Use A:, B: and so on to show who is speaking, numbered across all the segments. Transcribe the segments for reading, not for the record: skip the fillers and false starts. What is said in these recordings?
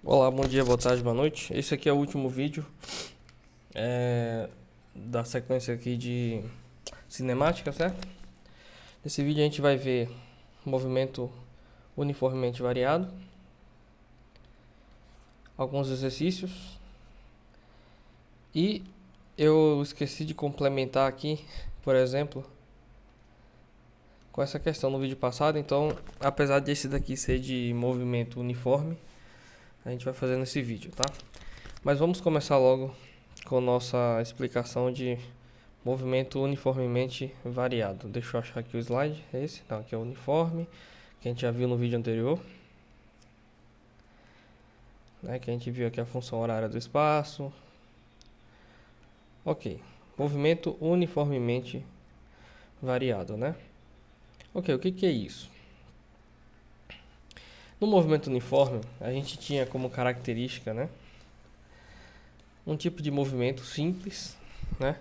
A: Olá, bom dia, boa tarde, boa noite. Esse aqui é o último vídeo da sequência aqui de cinemática, certo? Nesse vídeo a gente vai ver movimento uniformemente variado, alguns exercícios e eu esqueci de complementar aqui, por exemplo, com essa questão no vídeo passado. Então, apesar desse daqui ser de movimento uniforme, a gente vai fazer nesse vídeo, tá? Mas vamos começar logo com nossa explicação de movimento uniformemente variado. Deixa eu achar aqui o slide. É esse? Não, aqui é o uniforme, que a gente já viu no vídeo anterior. Né, que a gente viu aqui a função horária do espaço. Ok. Movimento uniformemente variado, né? Ok, o que é isso? No movimento uniforme, a gente tinha como característica, né, um tipo de movimento simples, né,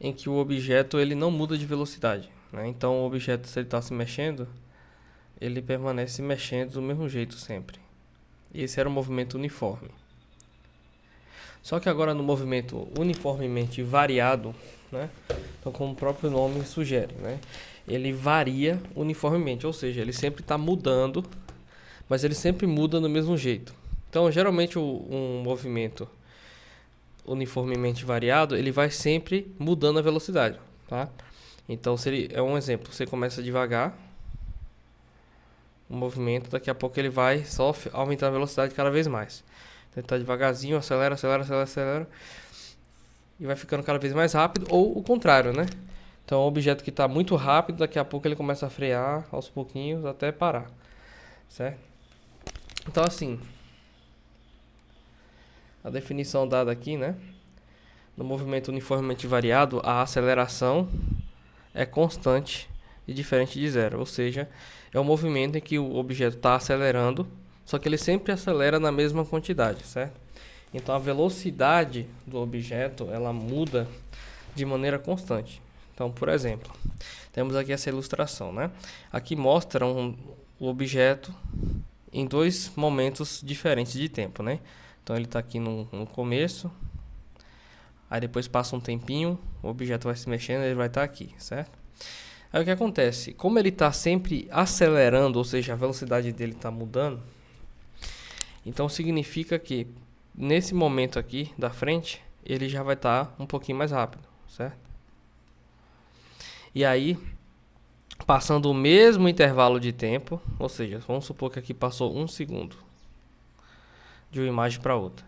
A: em que o objeto ele não muda de velocidade, né? Então o objeto, se ele está se mexendo, ele permanece mexendo do mesmo jeito sempre. Esse era o movimento uniforme. Só que agora no movimento uniformemente variado, né? Então, como o próprio nome sugere, né? Ele varia uniformemente, ou seja, ele sempre está mudando, mas ele sempre muda do mesmo jeito. Então, geralmente um movimento uniformemente variado, ele vai sempre mudando a velocidade, tá? Então, se ele é um exemplo, você começa devagar, o movimento, daqui a pouco ele vai só aumentar a velocidade cada vez mais. Então, ele tá devagarzinho, acelera, acelera, acelera, acelera, e vai ficando cada vez mais rápido, ou o contrário, né? Então, um objeto que está muito rápido, daqui a pouco ele começa a frear aos pouquinhos até parar, certo? Então, assim, a definição dada aqui, né? No movimento uniformemente variado, a aceleração é constante e diferente de zero, ou seja, é um movimento em que o objeto está acelerando, só que ele sempre acelera na mesma quantidade, certo? Então a velocidade do objeto ela muda de maneira constante. Então, por exemplo, temos aqui essa ilustração, né? Aqui mostra o objeto em dois momentos diferentes de tempo, né? Então ele está aqui no começo, aí depois passa um tempinho, o objeto vai se mexendo, ele vai estar aqui, certo? Aí o que acontece? Como ele está sempre acelerando, ou seja, a velocidade dele está mudando, então significa que nesse momento aqui da frente, ele já vai estar um pouquinho mais rápido, certo? E aí, passando o mesmo intervalo de tempo, ou seja, vamos supor que aqui passou 1 segundo de uma imagem para outra.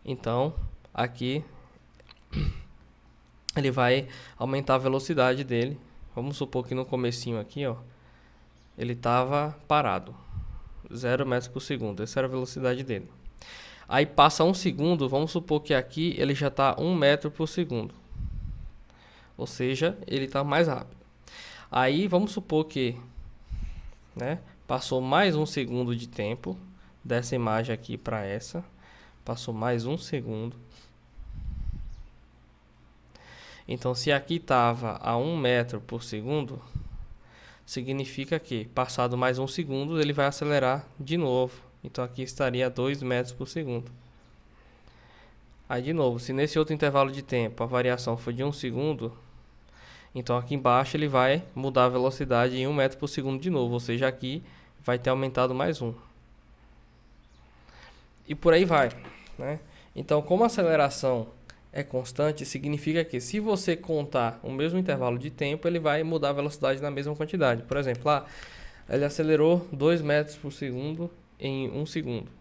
A: Então, aqui ele vai aumentar a velocidade dele. Vamos supor que no comecinho aqui, ó, ele estava parado, 0 metros por segundo. Essa era a velocidade dele. Aí passa 1 segundo, vamos supor que aqui ele já está 1 metro por segundo. Ou seja, ele está mais rápido. Aí vamos supor que, né, passou mais 1 segundo de tempo dessa imagem aqui para essa. Passou mais 1 segundo. Então, se aqui estava a 1 metro por segundo, significa que, passado mais 1 segundo, ele vai acelerar de novo. Então, aqui estaria a 2 metros por segundo. Aí, de novo, se nesse outro intervalo de tempo a variação for de 1 segundo, então aqui embaixo ele vai mudar a velocidade em 1 metro por segundo de novo. Ou seja, aqui vai ter aumentado mais 1. E por aí vai, né? Então, como a aceleração é constante, significa que se você contar o mesmo intervalo de tempo, ele vai mudar a velocidade na mesma quantidade. Por exemplo, ele acelerou 2 metros por segundo em 1 segundo.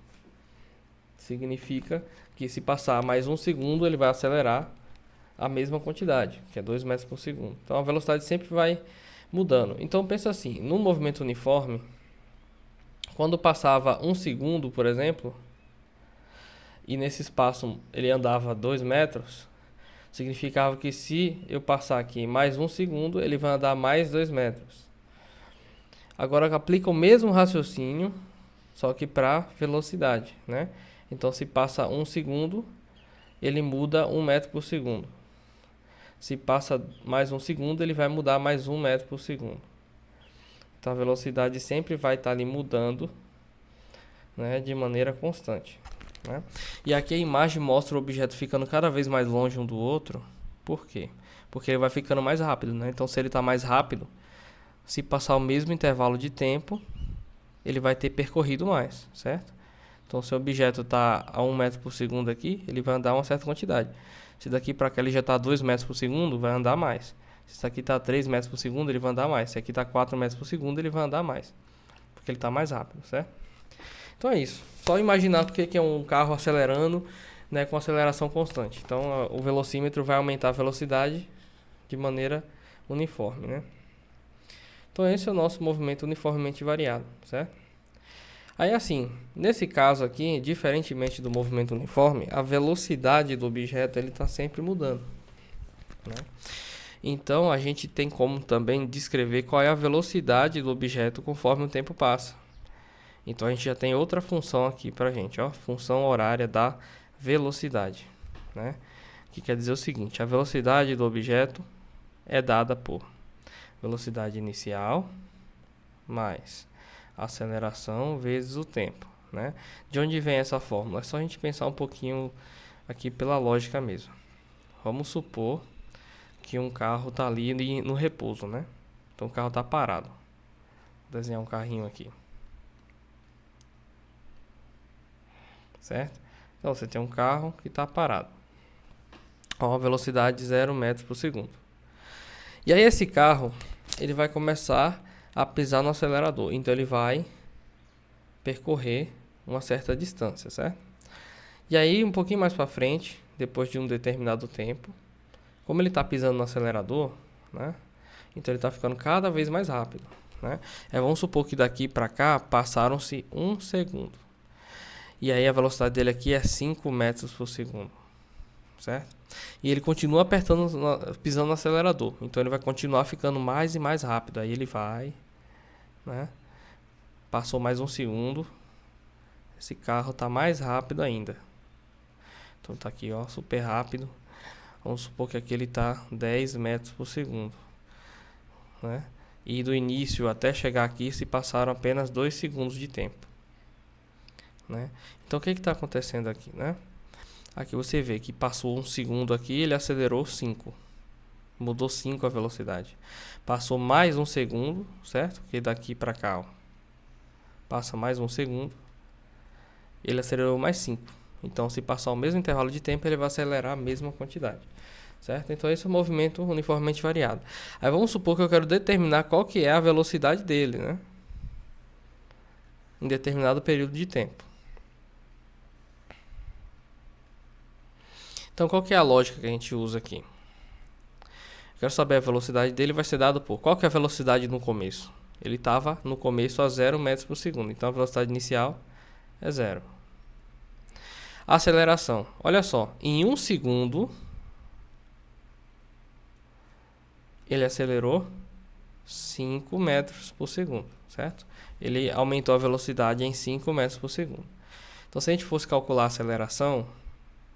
A: Significa que se passar mais 1 segundo, ele vai acelerar a mesma quantidade, que é 2 metros por segundo. Então a velocidade sempre vai mudando. Então pensa assim, no movimento uniforme, quando passava 1 segundo, por exemplo, e nesse espaço ele andava 2 metros, significava que se eu passar aqui mais 1 segundo, ele vai andar mais 2 metros. Agora aplica o mesmo raciocínio, só que para velocidade, né? Então se passa 1 segundo, ele muda 1 metro por segundo. Se passa mais 1 segundo, ele vai mudar mais 1 metro por segundo. Então a velocidade sempre vai estar ali mudando né, de maneira constante, né? E aqui a imagem mostra o objeto ficando cada vez mais longe um do outro. Por quê? Porque ele vai ficando mais rápido, né? Então, se ele está mais rápido, se passar o mesmo intervalo de tempo, ele vai ter percorrido mais, certo? Então, se o objeto está a 1 metro por segundo aqui, ele vai andar uma certa quantidade. Se daqui para cá ele já está a 2 metros por segundo, vai andar mais. Se isso aqui está a 3 metros por segundo, ele vai andar mais. Se aqui está a 4 metros por segundo, ele vai andar mais. Porque ele está mais rápido, certo? Então é isso. Só imaginar o que é um carro acelerando, né, com aceleração constante. Então o velocímetro vai aumentar a velocidade de maneira uniforme, né? Então esse é o nosso movimento uniformemente variado, certo? Aí assim, nesse caso aqui, diferentemente do movimento uniforme, a velocidade do objeto ele está sempre mudando, né? Então a gente tem como também descrever qual é a velocidade do objeto conforme o tempo passa. Então a gente já tem outra função aqui pra gente, ó, função horária da velocidade, né? Que quer dizer o seguinte: a velocidade do objeto é dada por velocidade inicial mais aceleração vezes o tempo, né? De onde vem essa fórmula? É só a gente pensar um pouquinho aqui pela lógica mesmo. Vamos supor que um carro está ali no repouso, né? Então o carro está parado. Vou desenhar um carrinho aqui, certo? Então você tem um carro que está parado, a uma velocidade de 0 metros por segundo. E aí esse carro ele vai começar a pisar no acelerador, então ele vai percorrer uma certa distância, certo? E aí um pouquinho mais para frente, depois de um determinado tempo, como ele está pisando no acelerador, né? Então ele está ficando cada vez mais rápido, né? Vamos supor que daqui para cá passaram-se 1 segundo. E aí a velocidade dele aqui é 5 metros por segundo, certo? E ele continua apertando, pisando no acelerador. Então ele vai continuar ficando mais e mais rápido. Aí ele vai, né? Passou mais 1 segundo. Esse carro está mais rápido ainda. Então tá aqui, ó, super rápido. Vamos supor que aqui ele está 10 metros por segundo, né? E do início até chegar aqui se passaram apenas 2 segundos de tempo, né? Então o que está acontecendo aqui, né? Aqui você vê que passou 1 segundo aqui, ele acelerou 5. Mudou 5 a velocidade. Passou mais 1 segundo, certo? Porque daqui para cá, ó, passa mais 1 segundo, ele acelerou mais 5. Então se passar o mesmo intervalo de tempo, ele vai acelerar a mesma quantidade, certo? Então esse é o movimento uniformemente variado. Aí vamos supor que eu quero determinar qual que é a velocidade dele, né? Em determinado período de tempo. Então qual que é a lógica que a gente usa aqui? Eu quero saber a velocidade dele, vai ser dado por qual que é a velocidade no começo? Ele estava no começo a 0 metros por segundo, então a velocidade inicial é 0. Aceleração, olha só, em 1 segundo ele acelerou 5 metros por segundo, certo? Ele aumentou a velocidade em 5 metros por segundo. Então se a gente fosse calcular a aceleração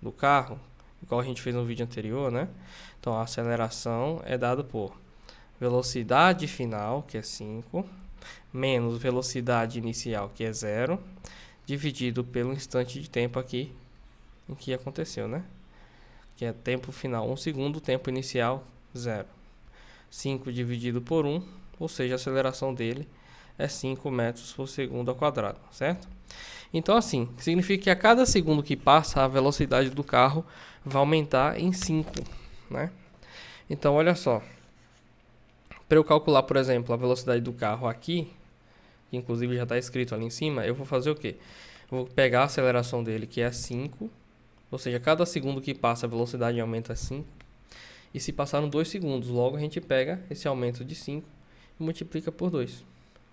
A: do carro, igual a gente fez no vídeo anterior, né? Então a aceleração é dada por velocidade final, que é 5, menos velocidade inicial, que é 0, dividido pelo instante de tempo aqui em que aconteceu, né? Que é tempo final 1 segundo, tempo inicial 0. 5 dividido por 1, ou seja, a aceleração dele é 5 metros por segundo ao quadrado, certo? Então assim, significa que a cada segundo que passa, a velocidade do carro vai aumentar em 5, né? Então olha só, para eu calcular, por exemplo, a velocidade do carro aqui, que inclusive já está escrito ali em cima, eu vou fazer o quê? Eu vou pegar a aceleração dele, que é 5, ou seja, cada segundo que passa a velocidade aumenta 5. E se passaram 2 segundos, logo a gente pega esse aumento de 5 e multiplica por 2.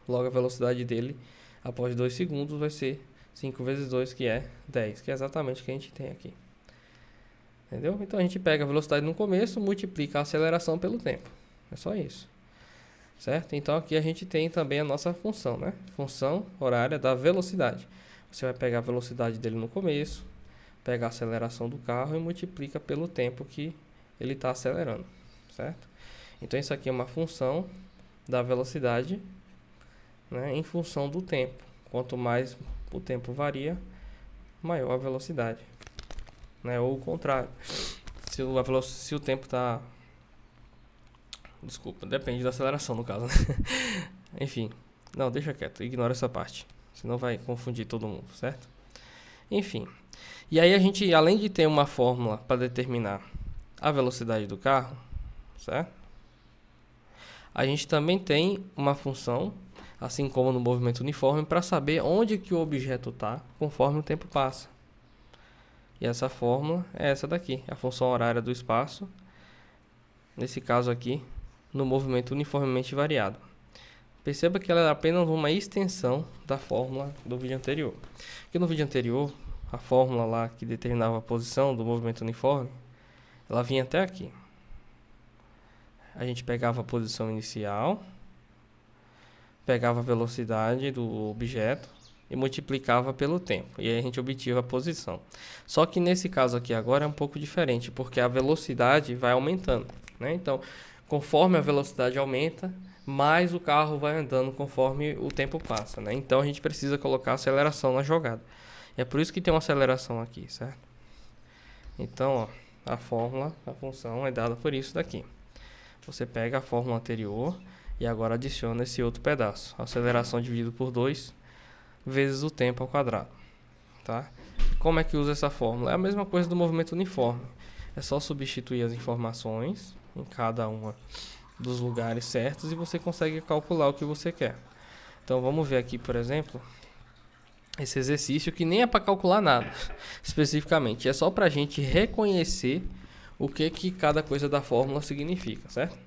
A: Logo a velocidade dele, após 2 segundos, vai ser 5 vezes 2, que é 10, que é exatamente o que a gente tem aqui. Entendeu? Então a gente pega a velocidade no começo, multiplica a aceleração pelo tempo. É só isso. Certo? Então aqui a gente tem também a nossa função, né? Função horária da velocidade. Você vai pegar a velocidade dele no começo, pega a aceleração do carro e multiplica pelo tempo que ele está acelerando, certo? Então isso aqui é uma função da velocidade, né, em função do tempo. Quanto mais o tempo varia, maior a velocidade, né? Ou o contrário, se o tempo está... Desculpa, depende da aceleração no caso, né? Enfim, não, deixa quieto, ignora essa parte, senão vai confundir todo mundo, certo? Enfim, e aí a gente, além de ter uma fórmula para determinar a velocidade do carro, certo? A gente também tem uma função, assim como no movimento uniforme, para saber onde que o objeto está conforme o tempo passa. E essa fórmula é essa daqui, a função horária do espaço, nesse caso aqui, no movimento uniformemente variado. Perceba que ela é apenas uma extensão da fórmula do vídeo anterior. Porque no vídeo anterior, a fórmula lá que determinava a posição do movimento uniforme, ela vinha até aqui. A gente pegava a posição inicial, pegava a velocidade do objeto e multiplicava pelo tempo. E aí a gente obtinha a posição. Só que nesse caso aqui agora é um pouco diferente, porque a velocidade vai aumentando, né? Então, conforme a velocidade aumenta, mais o carro vai andando conforme o tempo passa, né? Então a gente precisa colocar aceleração na jogada. É por isso que tem uma aceleração aqui, certo? Então, ó, a fórmula, a função é dada por isso daqui. Você pega a fórmula anterior e agora adiciona esse outro pedaço. Aceleração dividido por 2 vezes o tempo ao quadrado, tá? Como é que usa essa fórmula? É a mesma coisa do movimento uniforme. É só substituir as informações em cada uma dos lugares certos e você consegue calcular o que você quer. Então vamos ver aqui, por exemplo, esse exercício que nem é para calcular nada especificamente, é só para a gente reconhecer o que cada coisa da fórmula significa, certo?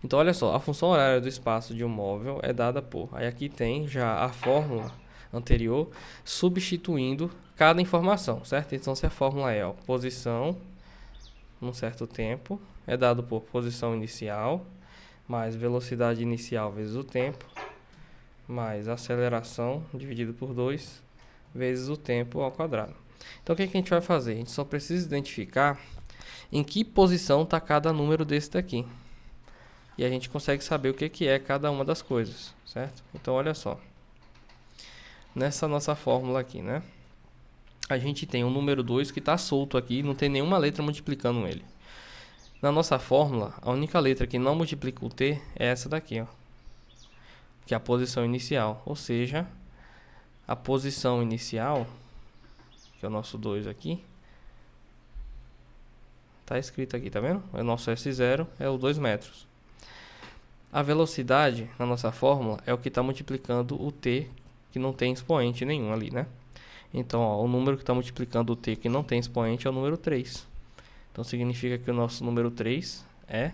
A: Então olha só, a função horária do espaço de um móvel é dada por... Aí aqui tem já a fórmula anterior substituindo cada informação, certo? Então se a fórmula é, ó, posição num certo tempo, é dado por posição inicial mais velocidade inicial vezes o tempo, mais aceleração dividido por 2 vezes o tempo ao quadrado. Então o que a gente vai fazer? A gente só precisa identificar em que posição está cada número desse daqui. E a gente consegue saber o que é cada uma das coisas, certo? Então olha só. Nessa nossa fórmula aqui, né? A gente tem o número 2 que está solto aqui, não tem nenhuma letra multiplicando ele. Na nossa fórmula, a única letra que não multiplica o t é essa daqui, ó, que é a posição inicial. Ou seja, a posição inicial, que é o nosso 2 aqui, está escrito aqui, tá vendo? O nosso S0 é os 2 metros. A velocidade, na nossa fórmula, é o que está multiplicando o t, que não tem expoente nenhum ali, né? Então, ó, o número que está multiplicando o t, que não tem expoente, é o número 3. Então, significa que o nosso número 3 é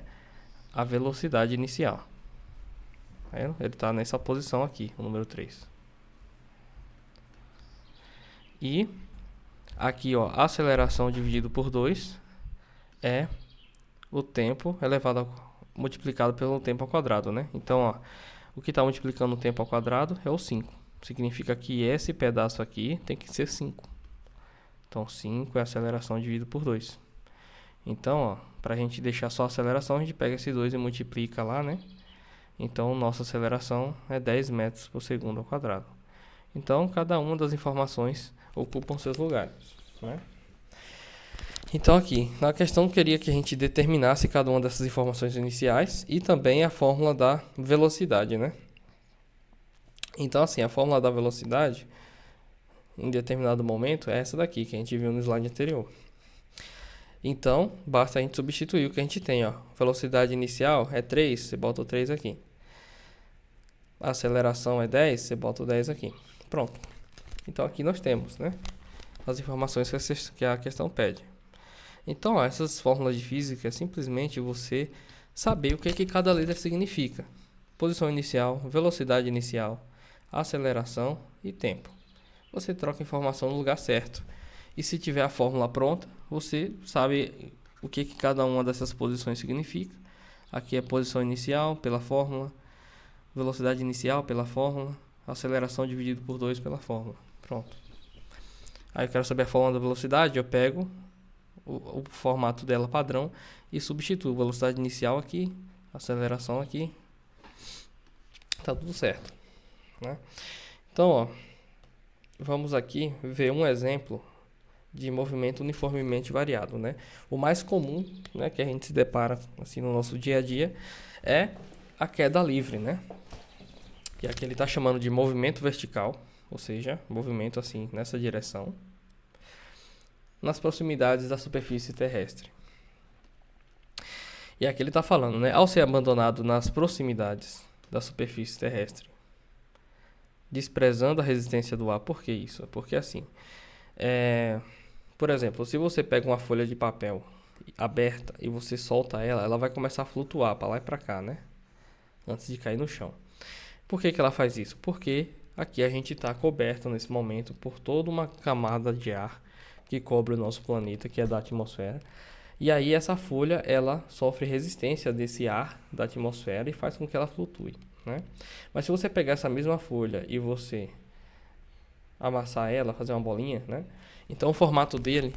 A: a velocidade inicial. Ele está nessa posição aqui, o número 3. E aqui, ó, a aceleração dividido por 2 é o tempo multiplicado pelo tempo ao quadrado, né? Então, ó, o que está multiplicando o tempo ao quadrado é o 5. Significa que esse pedaço aqui tem que ser 5. Então, 5 é a aceleração dividido por 2. Então, ó, para a gente deixar só a aceleração, a gente pega esse 2 e multiplica lá, né? Então, nossa aceleração é 10 metros por segundo ao quadrado. Então, cada uma das informações ocupam seus lugares, né? Então, aqui, na questão, eu queria que a gente determinasse cada uma dessas informações iniciais e também a fórmula da velocidade, né? Então, assim, a fórmula da velocidade, em determinado momento, é essa daqui, que a gente viu no slide anterior. Então, basta a gente substituir o que a gente tem, ó. Velocidade inicial é 3, você bota o 3 aqui. A aceleração é 10, você bota o 10 aqui. Pronto. Então, aqui nós temos, né, as informações que a questão pede. Então, ó, essas fórmulas de física é simplesmente você saber o que cada letra significa. Posição inicial, velocidade inicial, aceleração e tempo. Você troca a informação no lugar certo. E se tiver a fórmula pronta, você sabe o que cada uma dessas posições significa. Aqui é posição inicial pela fórmula, velocidade inicial pela fórmula, aceleração dividido por 2 pela fórmula. Pronto. Aí eu quero saber a fórmula da velocidade, eu pego o formato dela padrão e substituo velocidade inicial aqui, aceleração aqui. Tá tudo certo, né? Então, ó, vamos aqui ver um exemplo de movimento uniformemente variado, né? O mais comum, né, que a gente se depara assim no nosso dia a dia é a queda livre, né? Que aqui ele está chamando de movimento vertical, ou seja, movimento assim nessa direção, nas proximidades da superfície terrestre. E aqui ele está falando, né? Ao ser abandonado nas proximidades da superfície terrestre, desprezando a resistência do ar. Por que isso? Porque assim, por exemplo, se você pega uma folha de papel aberta e você solta ela, ela vai começar a flutuar para lá e para cá, né? Antes de cair no chão. Por que ela faz isso? Porque aqui a gente está coberto nesse momento por toda uma camada de ar que cobre o nosso planeta, que é da atmosfera. E aí essa folha, ela sofre resistência desse ar da atmosfera e faz com que ela flutue, né? Mas se você pegar essa mesma folha e você amassar ela, fazer uma bolinha, né? Então o formato dele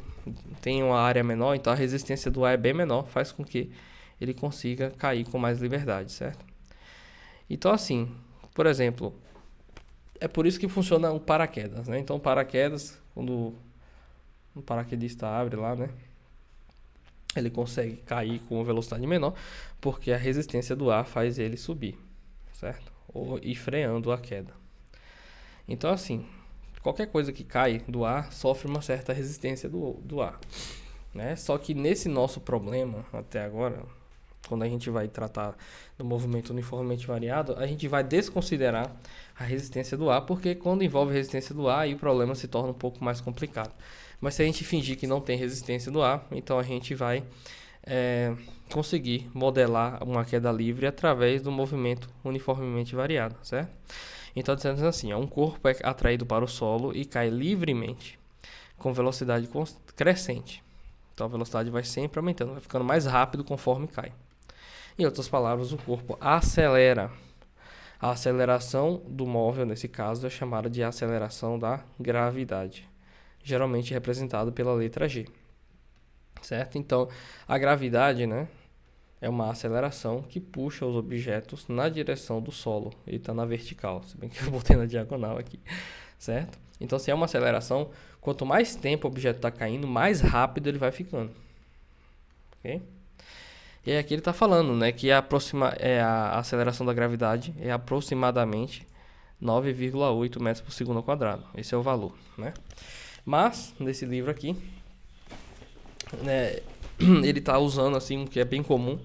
A: tem uma área menor, então a resistência do ar é bem menor, faz com que ele consiga cair com mais liberdade, certo? Então assim, por exemplo, é por isso que funciona o paraquedas, né? Então o paraquedas, quando o paraquedista abre lá, né? Ele consegue cair com uma velocidade menor, porque a resistência do ar faz ele subir, certo? Ou ir freando a queda. Então assim, qualquer coisa que cai do ar sofre uma certa resistência do ar, né? Só que nesse nosso problema, até agora, quando a gente vai tratar do movimento uniformemente variado, a gente vai desconsiderar a resistência do ar, porque quando envolve resistência do ar, aí o problema se torna um pouco mais complicado. Mas se a gente fingir que não tem resistência do ar, então a gente vai conseguir modelar uma queda livre através do movimento uniformemente variado, certo? Então, dizendo assim, um corpo é atraído para o solo e cai livremente com velocidade crescente. Então, a velocidade vai sempre aumentando, vai ficando mais rápido conforme cai. Em outras palavras, o corpo acelera. A aceleração do móvel, nesse caso, é chamada de aceleração da gravidade, geralmente representado pela letra G. Certo? Então, a gravidade, né, é uma aceleração que puxa os objetos na direção do solo. Ele está na vertical, se bem que eu botei na diagonal aqui, certo? Então, se é uma aceleração, quanto mais tempo o objeto está caindo, mais rápido ele vai ficando. Ok? E aqui ele está falando, né, que a aceleração da gravidade é aproximadamente 9,8 metros por segundo ao quadrado. Esse é o valor, né? Mas, nesse livro aqui, né, ele está usando, assim, o que é bem comum,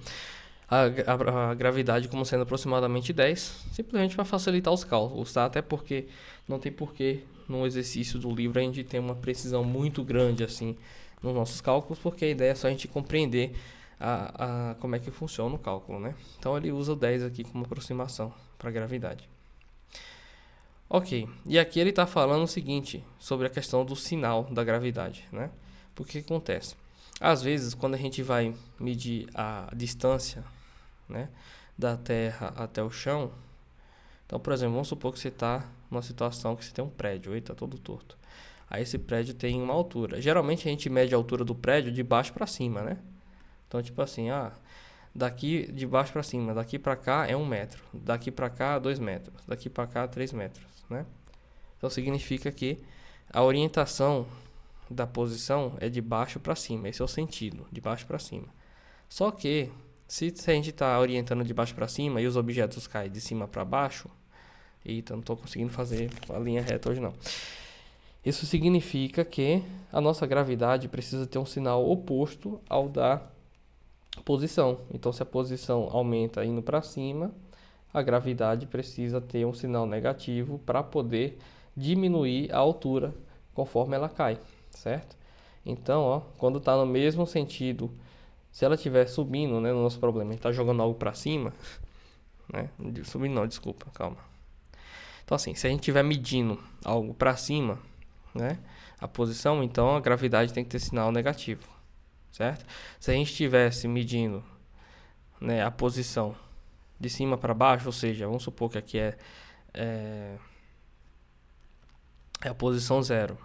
A: a gravidade como sendo aproximadamente 10, simplesmente para facilitar os cálculos, tá? Até porque não tem porquê, no exercício do livro, a gente ter uma precisão muito grande, assim, nos nossos cálculos, porque a ideia é só a gente compreender como é que funciona o cálculo, né? Então ele usa o 10 aqui como aproximação para a gravidade. Ok, e aqui ele está falando o seguinte sobre a questão do sinal da gravidade, né? Porque que acontece? Às vezes, quando a gente vai medir a distância, né, da Terra até o chão, então, por exemplo, vamos supor que você está numa situação que você tem um prédio, ele está todo torto. Aí esse prédio tem uma altura. Geralmente a gente mede a altura do prédio de baixo para cima, né? Então, tipo assim, daqui de baixo para cima, daqui para cá é 1 metro, daqui para cá 2 metros, daqui para cá 3 metros, né? Então significa que a orientação da posição é de baixo para cima, esse é o sentido, de baixo para cima. Só que se a gente está orientando de baixo para cima e os objetos caem de cima para baixo, eita, não estou conseguindo fazer a linha reta hoje não. Isso significa que a nossa gravidade precisa ter um sinal oposto ao da posição. Então, se a posição aumenta indo para cima, a gravidade precisa ter um sinal negativo para poder diminuir a altura conforme ela cai, certo? Então, quando está no mesmo sentido, se ela estiver subindo, né, no nosso problema, a gente está jogando algo para cima, né? Subindo não, desculpa, calma. Então, assim, se a gente estiver medindo algo para cima, né, a posição, então a gravidade tem que ter sinal negativo, certo? Se a gente estivesse medindo, né, a posição de cima para baixo, ou seja, vamos supor que aqui é a posição 0.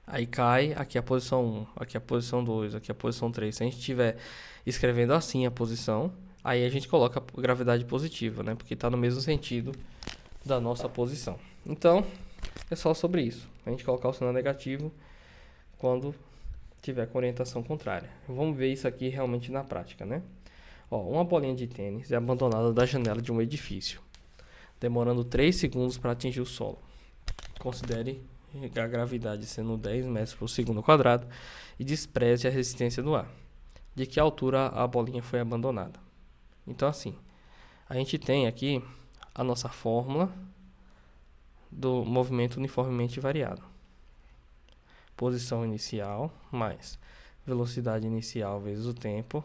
A: Aí cai, aqui a posição 1, aqui a posição 2, aqui a posição 3. Se a gente estiver escrevendo assim a posição, aí a gente coloca a gravidade positiva, né? Porque está no mesmo sentido da nossa posição. Então, é só sobre isso. A gente colocar o sinal negativo quando tiver com orientação contrária. Vamos ver isso aqui realmente na prática, né? Ó, uma bolinha de tênis é abandonada da janela de um edifício, demorando 3 segundos para atingir o solo. Considere a gravidade sendo 10 metros por segundo quadrado e despreze a resistência do ar. De que altura a bolinha foi abandonada? Então, assim, a gente tem aqui a nossa fórmula do movimento uniformemente variado. Posição inicial mais velocidade inicial vezes o tempo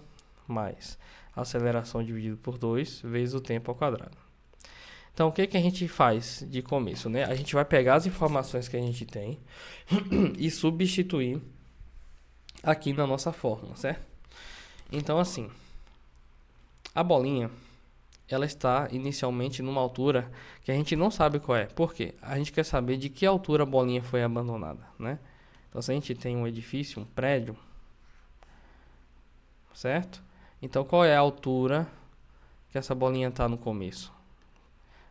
A: mais aceleração dividido por 2 vezes o tempo ao quadrado. Então, o que a gente faz de começo, né? A gente vai pegar as informações que a gente tem e substituir aqui na nossa fórmula, certo? Então, assim, a bolinha, ela está inicialmente numa altura que a gente não sabe qual é. Por quê? A gente quer saber de que altura a bolinha foi abandonada, né? Então, se a gente tem um edifício, um prédio, certo? Então, qual é a altura que essa bolinha está no começo?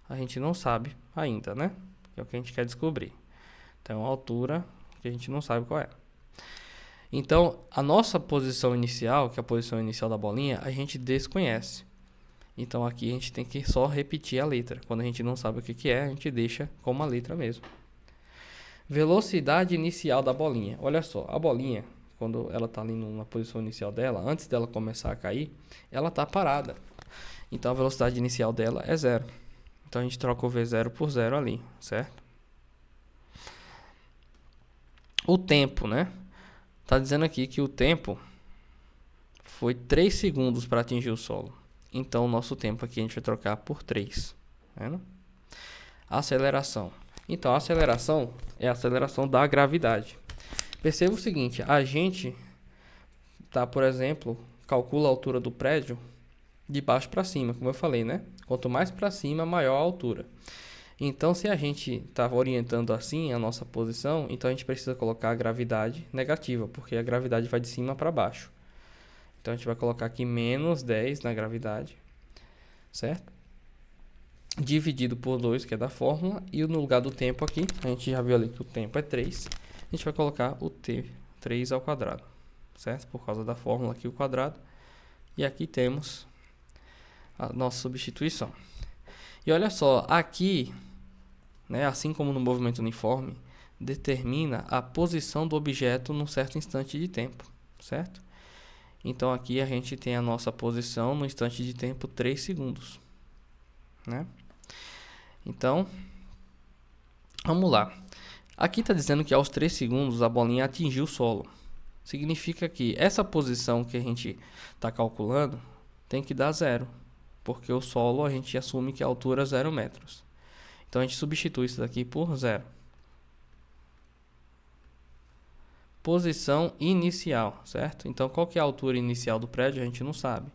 A: A gente não sabe ainda, né? É o que a gente quer descobrir. Então, a altura que a gente não sabe qual é. Então, a nossa posição inicial, que é a posição inicial da bolinha, a gente desconhece. Então, aqui a gente tem que só repetir a letra. Quando a gente não sabe o que é, a gente deixa como a letra mesmo. Velocidade inicial da bolinha. Olha só, a bolinha, quando ela está ali na posição inicial dela, antes dela começar a cair, ela está parada. Então, a velocidade inicial dela é 0. Então, a gente troca o V0 por 0 ali, certo? O tempo, né? Tá dizendo aqui que o tempo foi 3 segundos para atingir o solo. Então, o nosso tempo aqui a gente vai trocar por 3. Tá? Aceleração. Então, a aceleração é a aceleração da gravidade. Perceba o seguinte, a gente, tá, por exemplo, calcula a altura do prédio de baixo para cima, como eu falei, né? Quanto mais para cima, maior a altura. Então, se a gente está orientando assim a nossa posição, então a gente precisa colocar a gravidade negativa, porque a gravidade vai de cima para baixo. Então, a gente vai colocar aqui menos 10 na gravidade, certo? Dividido por 2, que é da fórmula, e no lugar do tempo aqui, a gente já viu ali que o tempo é 3, a gente vai colocar o t, 3 ao quadrado, certo? Por causa da fórmula aqui, o quadrado. E aqui temos a nossa substituição. E olha só, aqui, né, assim como no movimento uniforme, determina a posição do objeto num certo instante de tempo, certo? Então, aqui a gente tem a nossa posição no instante de tempo 3 segundos, né? Então, vamos lá. Aqui está dizendo que aos 3 segundos a bolinha atingiu o solo. Significa que essa posição que a gente está calculando tem que dar 0. Porque o solo a gente assume que a altura é 0 metros. Então, a gente substitui isso daqui por 0. Posição inicial, certo? Então, qual que é a altura inicial do prédio? A gente não sabe.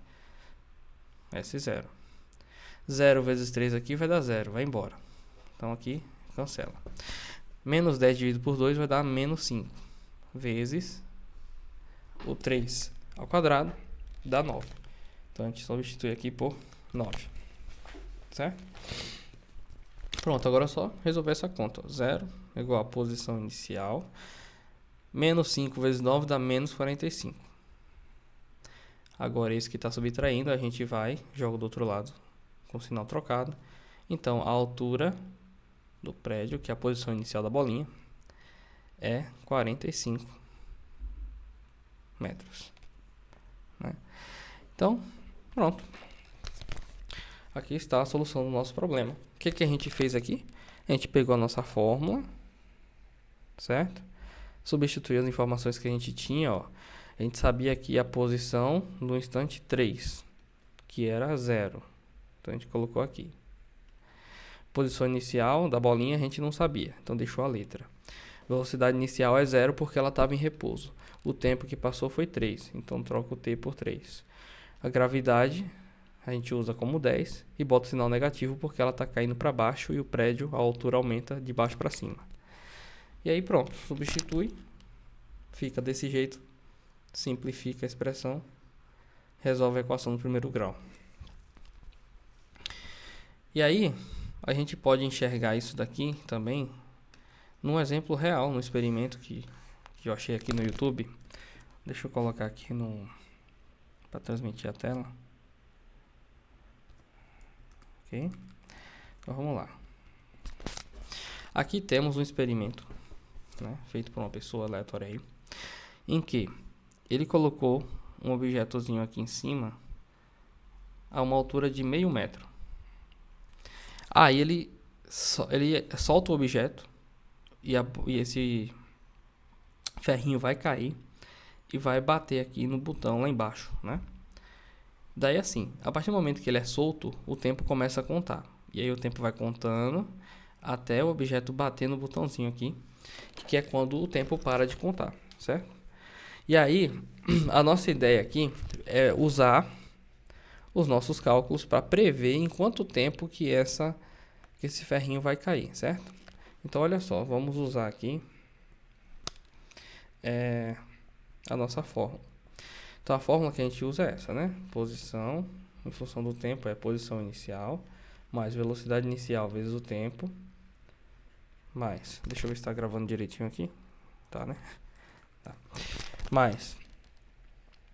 A: S0. 0 vezes 3 aqui vai dar 0, vai embora. Então, aqui, cancela. Menos 10 dividido por 2 vai dar menos 5. Vezes o 3 ao quadrado, dá 9. Então, a gente substitui aqui por 9. Certo? Pronto, agora é só resolver essa conta. 0 é igual a posição inicial. Menos 5 vezes 9 dá menos 45. Agora, esse que está subtraindo, a gente vai, joga do outro lado com o sinal trocado. Então, a altura do prédio, que é a posição inicial da bolinha, é 45 metros. Né? Então, pronto. Aqui está a solução do nosso problema. O que a gente fez aqui? A gente pegou a nossa fórmula, certo? Substituiu as informações que a gente tinha, ó. A gente sabia aqui a posição no instante 3, que era 0. Então, a gente colocou aqui. Posição inicial da bolinha a gente não sabia, então deixou a letra. Velocidade inicial é 0 porque ela estava em repouso. O tempo que passou foi 3, então troca o t por 3. A gravidade a gente usa como 10 e bota o sinal negativo porque ela está caindo para baixo e o prédio, a altura aumenta de baixo para cima. E aí pronto, substitui, fica desse jeito, simplifica a expressão, resolve a equação do primeiro grau. E aí, a gente pode enxergar isso daqui também num exemplo real, no experimento que eu achei aqui no YouTube. Deixa eu colocar aqui no para transmitir a tela. Ok? Então vamos lá. Aqui temos um experimento, né, feito por uma pessoa aleatória aí, em que ele colocou um objetozinho aqui em cima a uma altura de meio metro. Aí ele solta o objeto e esse ferrinho vai cair e vai bater aqui no botão lá embaixo, né? Daí assim, a partir do momento que ele é solto, o tempo começa a contar. E aí o tempo vai contando até o objeto bater no botãozinho aqui, que é quando o tempo para de contar, certo? E aí, a nossa ideia aqui é usar os nossos cálculos para prever em quanto tempo que esse ferrinho vai cair, certo? Então, olha só, vamos usar aqui a nossa fórmula. Então, a fórmula que a gente usa é essa, né? Posição, em função do tempo, é posição inicial, mais velocidade inicial vezes o tempo, mais, deixa eu ver se está gravando direitinho aqui, tá, né? Tá. Mais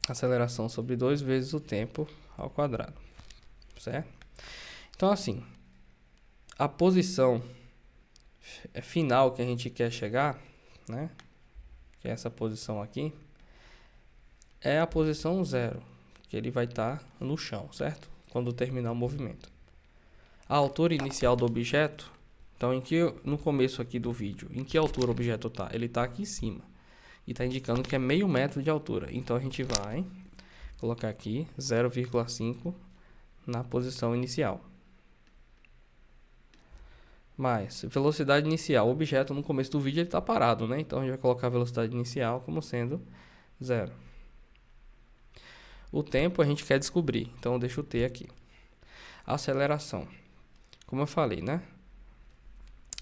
A: aceleração sobre 2 vezes o tempo ao quadrado, certo? Então, assim, a posição final que a gente quer chegar, né? Que é essa posição aqui, é a posição 0, que ele vai estar no chão, certo? Quando terminar o movimento. A altura inicial do objeto, então no começo aqui do vídeo, em que altura o objeto está? Ele está aqui em cima e está indicando que é meio metro de altura. Então a gente vai colocar aqui 0,5 na posição inicial. Mais velocidade inicial. O objeto no começo do vídeo ele está parado, né? Então a gente vai colocar a velocidade inicial como sendo 0. O tempo a gente quer descobrir, então deixa o t aqui. Aceleração. Como eu falei, né?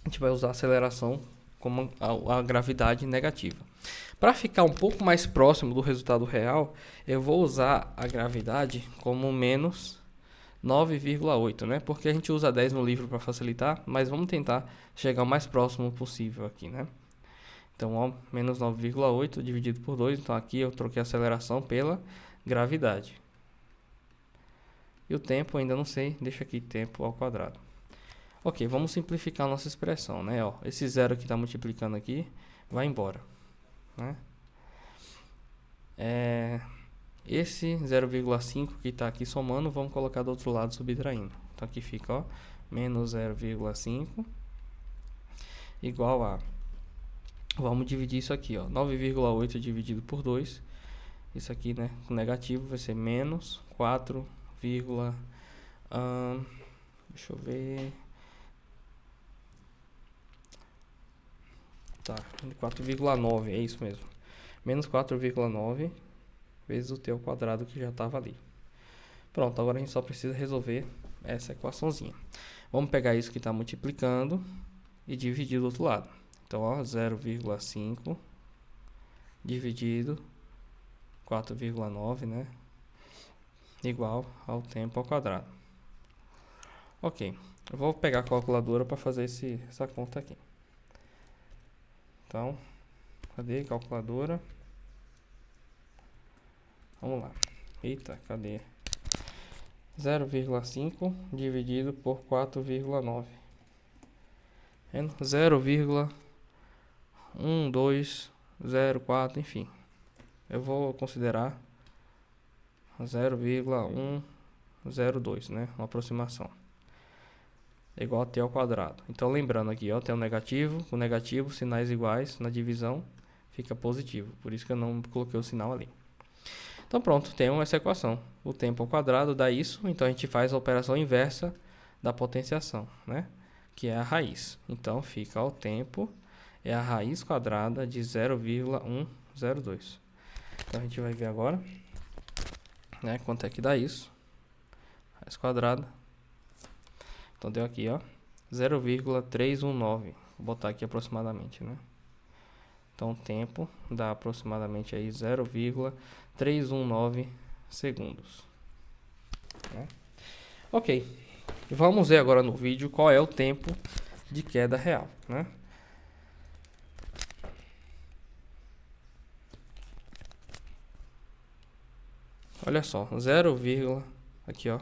A: A gente vai usar a aceleração como a gravidade negativa. Para ficar um pouco mais próximo do resultado real, eu vou usar a gravidade como menos 9,8, né? Porque a gente usa 10 no livro para facilitar, mas vamos tentar chegar o mais próximo possível aqui, né? Então, ó, menos 9,8 dividido por 2. Então, aqui eu troquei a aceleração pela gravidade. E o tempo, ainda não sei, deixa aqui tempo ao quadrado. Ok, vamos simplificar a nossa expressão, né? Ó, esse zero que está multiplicando aqui vai embora, né? Esse 0,5 que está aqui somando, vamos colocar do outro lado subtraindo. Então aqui fica, ó, menos 0,5 igual a... Vamos dividir isso aqui, ó, 9,8 dividido por 2. Isso aqui, né, com negativo vai ser menos 4, deixa eu ver... Tá, 4,9, é isso mesmo. Menos 4,9 vezes o t ao quadrado que já estava ali. Pronto, agora a gente só precisa resolver essa equaçãozinha. Vamos pegar isso que está multiplicando e dividir do outro lado. Então, ó, 0,5 dividido 4,9, né? Igual ao tempo ao quadrado. Ok, eu vou pegar a calculadora para fazer essa conta aqui. Então, cadê a calculadora? Vamos lá. Eita, cadê? 0,5 dividido por 4,9. 0,1204, enfim. Eu vou considerar 0,102, né? Uma aproximação. É igual a t ao quadrado. Então, lembrando aqui, ó, tem um negativo, com negativo, sinais iguais, na divisão fica positivo. Por isso que eu não coloquei o sinal ali. Então, pronto, temos essa equação. O tempo ao quadrado dá isso, então a gente faz a operação inversa da potenciação, né? Que é a raiz. Então, fica o tempo é a raiz quadrada de 0,102. Então, a gente vai ver agora, né, quanto é que dá isso. Raiz quadrada. Então, deu aqui, ó, 0,319. Vou botar aqui aproximadamente, né? Então, o tempo dá aproximadamente aí 0,319 segundos. Né? Ok, vamos ver agora no vídeo qual é o tempo de queda real, né? Olha só, 0, aqui ó,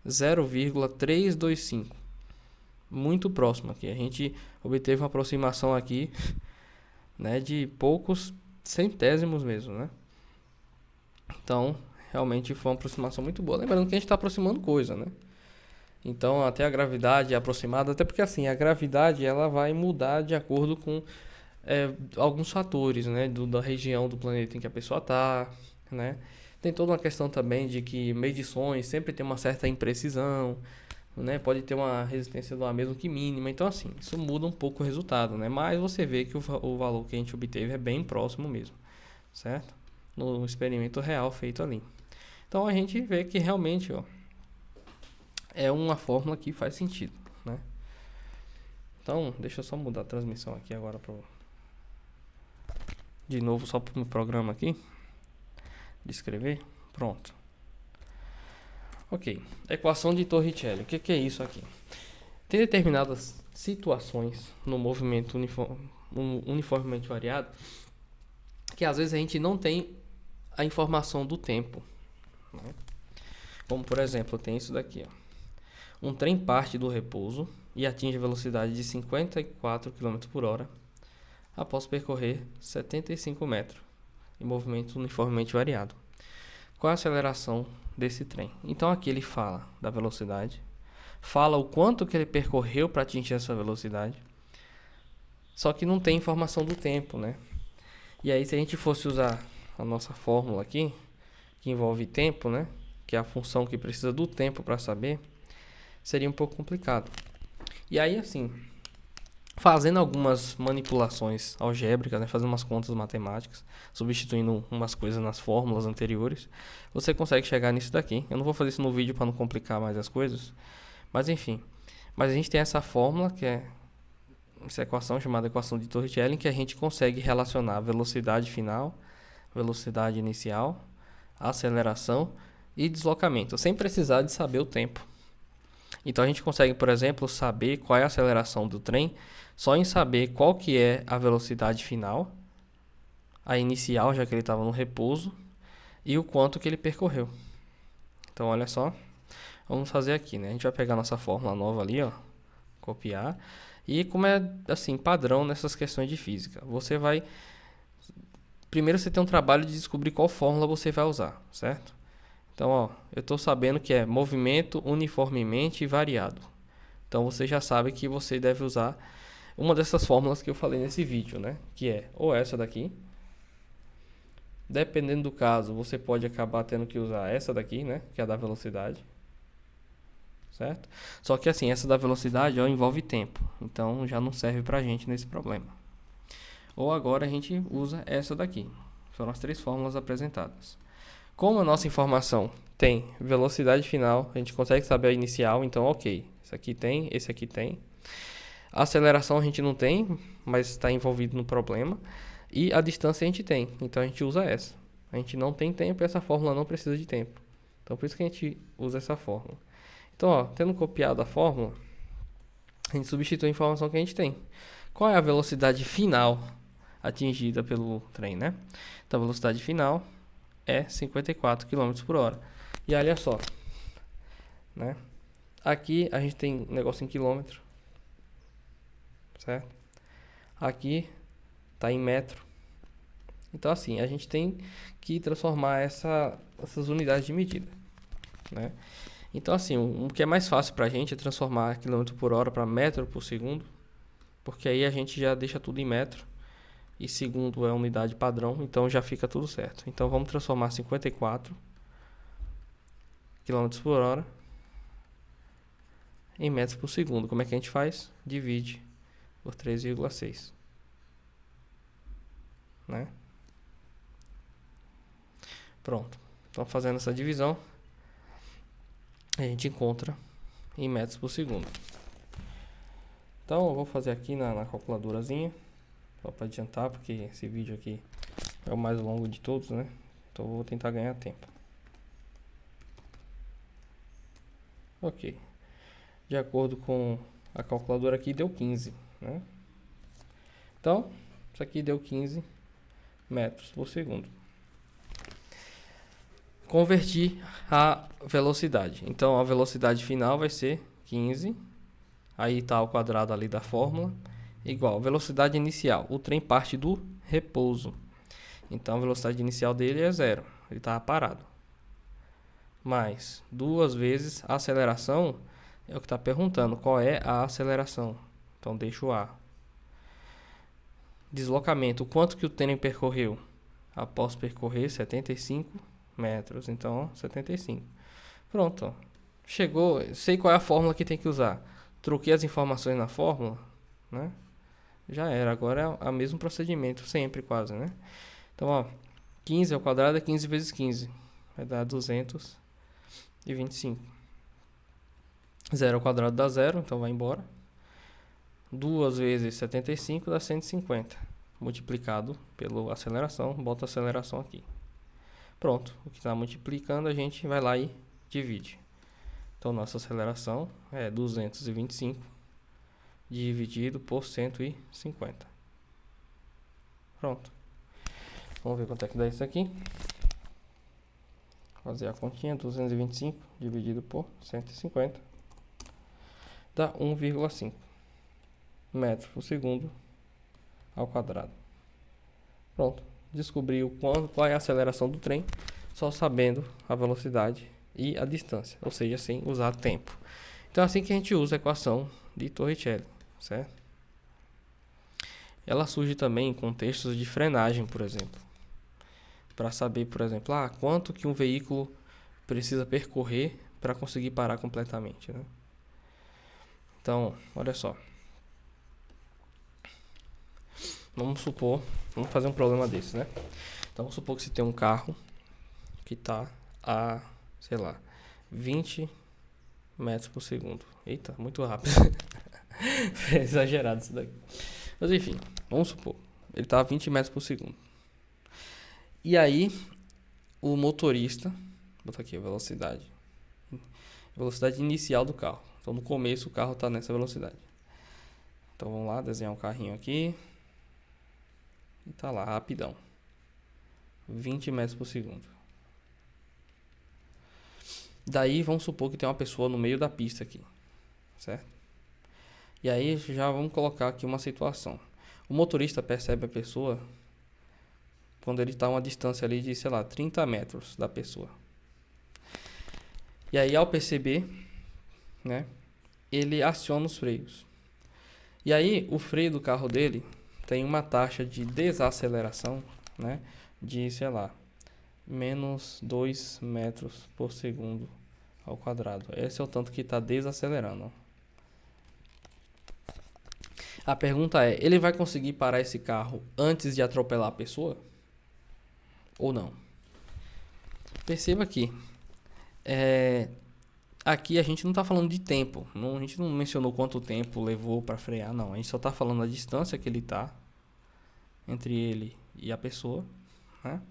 A: 0,325. Muito próximo aqui. A gente obteve uma aproximação aqui, né, de poucos centésimos mesmo, né? Então, realmente foi uma aproximação muito boa. Lembrando que a gente está aproximando coisa, né? Então, até a gravidade é aproximada, até porque assim, a gravidade ela vai mudar de acordo com alguns fatores, né? Da região do planeta em que a pessoa está, né? Tem toda uma questão também de que medições sempre tem uma certa imprecisão, né? Pode ter uma resistência do ar mesmo que mínima. Então, assim, isso muda um pouco o resultado, né? Mas você vê que o valor que a gente obteve é bem próximo mesmo, certo? No experimento real feito ali. Então, a gente vê que realmente, ó, é uma fórmula que faz sentido, né? Então, deixa eu só mudar a transmissão aqui agora de novo só para o programa aqui de escrever. Pronto. Ok. Equação de Torricelli. O que é isso aqui? Tem determinadas situações no movimento uniformemente variado que às vezes a gente não tem a informação do tempo, né? Como por exemplo, tem isso daqui, ó. Um trem parte do repouso e atinge a velocidade de 54 km por hora após percorrer 75 metros em movimento uniformemente variado. Qual é a aceleração desse trem? Então aqui ele fala da velocidade, fala o quanto que ele percorreu para atingir essa velocidade, só que não tem informação do tempo, né? E aí se a gente fosse usar a nossa fórmula aqui, que envolve tempo, né? Que é a função que precisa do tempo para saber, seria um pouco complicado. E aí assim, fazendo algumas manipulações algébricas, né, fazendo umas contas matemáticas, substituindo umas coisas nas fórmulas anteriores, você consegue chegar nisso daqui. Eu não vou fazer isso no vídeo para não complicar mais as coisas, mas enfim. Mas a gente tem essa fórmula, que é essa equação chamada equação de Torricelli, que a gente consegue relacionar a velocidade final, velocidade inicial, aceleração e deslocamento, sem precisar de saber o tempo. Então a gente consegue, por exemplo, saber qual é a aceleração do trem só em saber qual que é a velocidade final, a inicial, já que ele estava no repouso, e o quanto que ele percorreu. Então olha só, vamos fazer aqui, né? A gente vai pegar nossa fórmula nova ali, ó, copiar, e como é assim, padrão nessas questões de física, você vai primeiro você tem um trabalho de descobrir qual fórmula você vai usar, certo? Então, ó, eu estou sabendo que é movimento uniformemente variado. Então, você já sabe que você deve usar uma dessas fórmulas que eu falei nesse vídeo, né? Que é ou essa daqui. Dependendo do caso, você pode acabar tendo que usar essa daqui, né? Que é a da velocidade. Certo? Só que assim, essa da velocidade ó, envolve tempo. Então, já não serve pra gente nesse problema. Ou agora a gente usa essa daqui. Foram as três fórmulas apresentadas. Como a nossa informação tem velocidade final, a gente consegue saber a inicial, então ok. Esse aqui tem, esse aqui tem. A aceleração a gente não tem, mas está envolvido no problema. E a distância a gente tem, então a gente usa essa. A gente não tem tempo e essa fórmula não precisa de tempo. Então por isso que a gente usa essa fórmula. Então, ó, tendo copiado a fórmula, a gente substitui a informação que a gente tem. Qual é a velocidade final atingida pelo trem, né? Então a velocidade final é 54 km por hora. E olha só, né? Aqui a gente tem negócio em quilômetro, certo? Aqui tá em metro. Então assim, a gente tem que transformar essas unidades de medida, né? Então assim, o que é mais fácil pra gente é transformar quilômetro por hora para metro por segundo, porque aí a gente já deixa tudo em metro. E segundo é a unidade padrão, então já fica tudo certo. Então vamos transformar 54 km por hora em metros por segundo. Como é que a gente faz? Divide por 3,6, né? Pronto. Então fazendo essa divisão, a gente encontra em metros por segundo. Então eu vou fazer aqui na calculadorazinha, só para adiantar, porque esse vídeo aqui é o mais longo de todos, né? Então eu vou tentar ganhar tempo. Ok. De acordo com a calculadora aqui, deu 15, né? Então, isso aqui deu 15 metros por segundo. Convertir a velocidade. Então, a velocidade final vai ser 15. Aí está o quadrado ali da fórmula. Igual, velocidade inicial. O trem parte do repouso. Então, a velocidade inicial dele é 0. Ele está parado. Mais 2 vezes a aceleração. É o que está perguntando. Qual é a aceleração? Então, deixa o A. Deslocamento. Quanto que o trem percorreu? Após percorrer 75 metros. Então, 75. Pronto. Ó. Chegou. Sei qual é a fórmula que tem que usar. Troquei as informações na fórmula, né? Já era. Agora é o mesmo procedimento. Sempre quase, né? Então, ó. 15 ao quadrado é 15 vezes 15. Vai dar 225. 0 ao quadrado dá 0. Então, vai embora. 2 vezes 75 dá 150. Multiplicado pela aceleração. Bota a aceleração aqui. Pronto. O que está multiplicando, a gente vai lá e divide. Então, nossa aceleração é 225 dividido por 150. Pronto. Vamos ver quanto é que dá isso aqui. Fazer a continha. 225 dividido por 150. Dá 1,5 metros por segundo ao quadrado. Pronto. Descobriu qual é a aceleração do trem, só sabendo a velocidade e a distância, ou seja, sem usar tempo. Então é assim que a gente usa a equação de Torricelli, certo? Ela surge também em contextos de frenagem, por exemplo. Para saber, por exemplo, quanto que um veículo precisa percorrer para conseguir parar completamente, né? Então, olha só. Vamos fazer um problema desse, né? Então, vamos supor que você tem um carro que está a, sei lá, 20 metros por segundo. Eita, muito rápido. É exagerado isso daqui. Mas enfim, vamos supor. Ele está a 20 metros por segundo. E aí, o motorista... Vou botar aqui a velocidade. Velocidade inicial do carro. Então, no começo, o carro está nessa velocidade. Então, vamos lá, desenhar um carrinho aqui. E tá lá, rapidão. 20 metros por segundo. Daí, vamos supor que tem uma pessoa no meio da pista aqui. Certo? E aí, já vamos colocar aqui uma situação. O motorista percebe a pessoa quando ele está a uma distância ali de, sei lá, 30 metros da pessoa. E aí, ao perceber, né, ele aciona os freios. E aí, o freio do carro dele tem uma taxa de desaceleração, né, de, sei lá, menos 2 metros por segundo ao quadrado. Esse é o tanto que está desacelerando. A pergunta é, ele vai conseguir parar esse carro antes de atropelar a pessoa? Ou não? Perceba aqui. Aqui a gente não está falando de tempo. A gente não mencionou quanto tempo levou para frear, não. A gente só está falando da distância que ele está entre ele e a pessoa, né?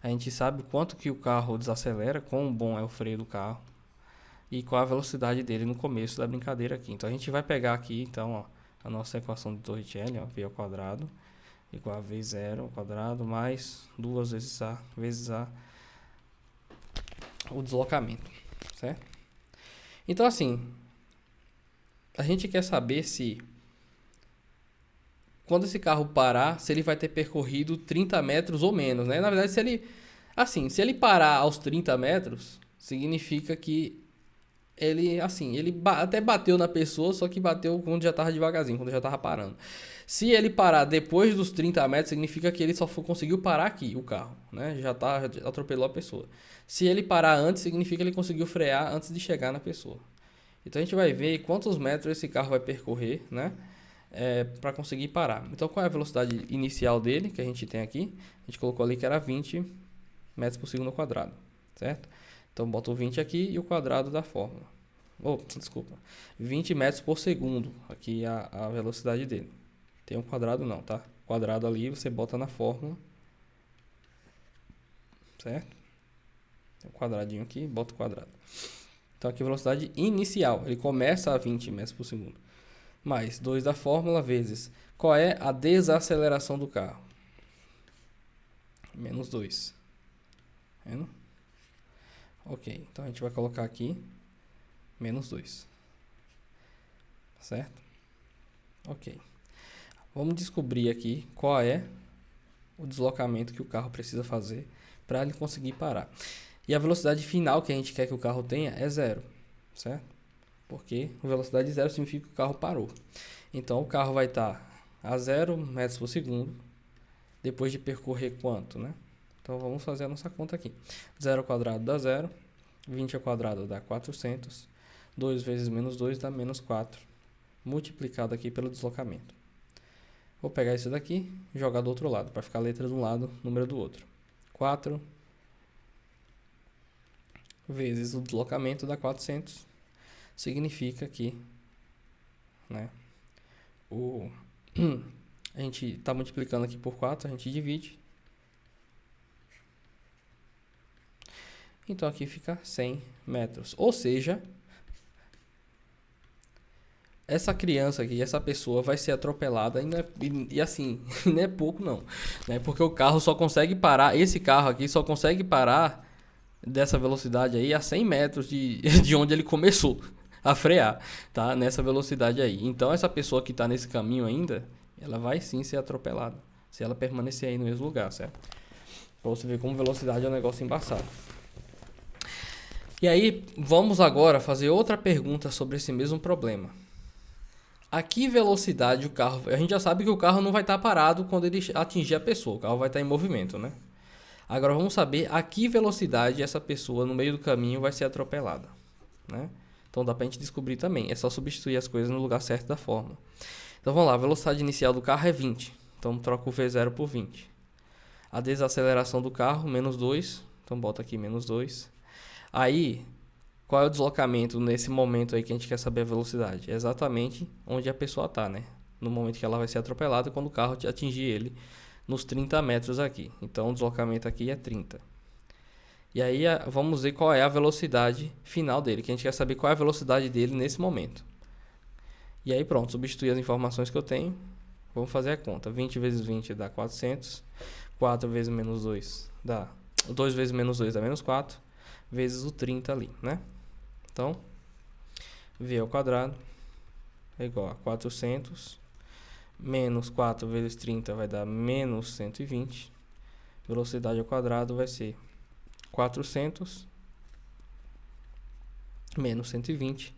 A: A gente sabe quanto que o carro desacelera, quão bom é o freio do carro e qual a velocidade dele no começo da brincadeira aqui. Então a gente vai pegar aqui, então, ó, a nossa equação de Torricelli, ó, v ao quadrado igual a v0 ao quadrado mais 2 vezes a o deslocamento, certo? Então assim, a gente quer saber se quando esse carro parar, se ele vai ter percorrido 30 metros ou menos, né? Na verdade, se ele parar aos 30 metros, significa que ele até bateu na pessoa, só que bateu quando já estava devagarzinho, quando já estava parando. Se ele parar depois dos 30 metros, significa que ele só conseguiu parar aqui, o carro, né? Já atropelou a pessoa. Se ele parar antes, significa que ele conseguiu frear antes de chegar na pessoa. Então a gente vai ver quantos metros esse carro vai percorrer, né? Para conseguir parar. Então qual é a velocidade inicial dele, que a gente tem aqui? A gente colocou ali que era 20 metros por segundo ao quadrado, certo? Então bota o 20 aqui e o quadrado da fórmula. 20 metros por segundo, aqui a velocidade dele. Tem um quadrado não, tá? Quadrado ali você bota na fórmula, certo? Tem um quadradinho aqui, bota o quadrado. Então aqui a velocidade inicial, ele começa a 20 metros por segundo. Mais 2 da fórmula vezes qual é a desaceleração do carro. menos 2. Vendo? Ok, então a gente vai colocar aqui menos 2. Certo? Ok. Vamos descobrir aqui qual é o deslocamento que o carro precisa fazer para ele conseguir parar. E a velocidade final que a gente quer que o carro tenha é 0, certo? Porque velocidade 0 significa que o carro parou. Então o carro vai estar a 0 metros por segundo depois de percorrer quanto, né? Então vamos fazer a nossa conta aqui. 0 ao quadrado dá 0, 20 ao quadrado dá 400, 2 vezes menos 2 dá menos 4, multiplicado aqui pelo deslocamento. Vou pegar isso daqui e jogar do outro lado, para ficar a letra de um lado, número do outro. 4 vezes o deslocamento dá 400, significa que, né, a gente está multiplicando aqui por 4, a gente divide. Então aqui fica 100 metros. Ou seja, essa criança aqui, essa pessoa vai ser atropelada e assim, não é pouco não, né? Porque o carro só consegue parar, esse carro aqui só consegue parar dessa velocidade aí a 100 metros de onde ele começou a frear, tá? Nessa velocidade aí. Então essa pessoa que está nesse caminho ainda, ela vai sim ser atropelada, se ela permanecer aí no mesmo lugar, certo? Pra você ver como velocidade é um negócio embaçado. E aí, vamos agora fazer outra pergunta sobre esse mesmo problema. A que velocidade o carro... A gente já sabe que o carro não vai estar parado quando ele atingir a pessoa. O carro vai estar em movimento, né? Agora vamos saber a que velocidade essa pessoa no meio do caminho vai ser atropelada, né? Então dá pra gente descobrir também. É só substituir as coisas no lugar certo da fórmula. Então vamos lá. A velocidade inicial do carro é 20. Então troca o V0 por 20. A desaceleração do carro, menos 2. Então bota aqui menos 2. Aí... Qual é o deslocamento nesse momento aí que a gente quer saber a velocidade? É exatamente onde a pessoa está, né? No momento que ela vai ser atropelada, quando o carro atingir ele nos 30 metros aqui. Então o deslocamento aqui é 30. E aí vamos ver qual é a velocidade final dele, que a gente quer saber qual é a velocidade dele nesse momento. E aí pronto, substituir as informações que eu tenho. Vamos fazer a conta. 20 vezes 20 dá 400. 4 vezes menos 2 dá... 2 vezes menos 2 dá menos 4. Vezes o 30 ali, né? Então, v ao quadrado é igual a 400 menos 4 vezes 30 vai dar menos 120. Velocidade ao quadrado vai ser 400 menos 120,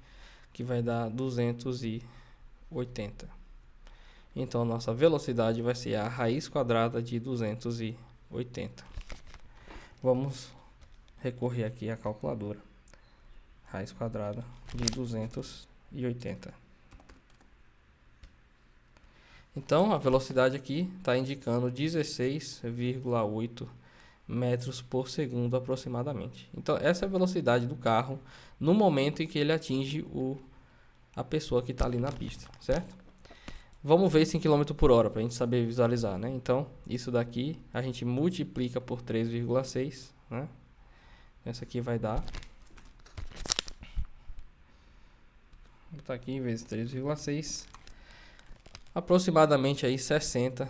A: que vai dar 280. Então, nossa velocidade vai ser a raiz quadrada de 280. Vamos recorrer aqui à calculadora. Raiz quadrada de 280. Então, a velocidade aqui está indicando 16,8 metros por segundo aproximadamente. Então, essa é a velocidade do carro no momento em que ele atinge a pessoa que está ali na pista, certo? Vamos ver isso em km por hora para a gente saber visualizar, né? Então, isso daqui a gente multiplica por 3,6, né? Essa aqui vai dar... Vou botar aqui vezes 3,6, aproximadamente aí 60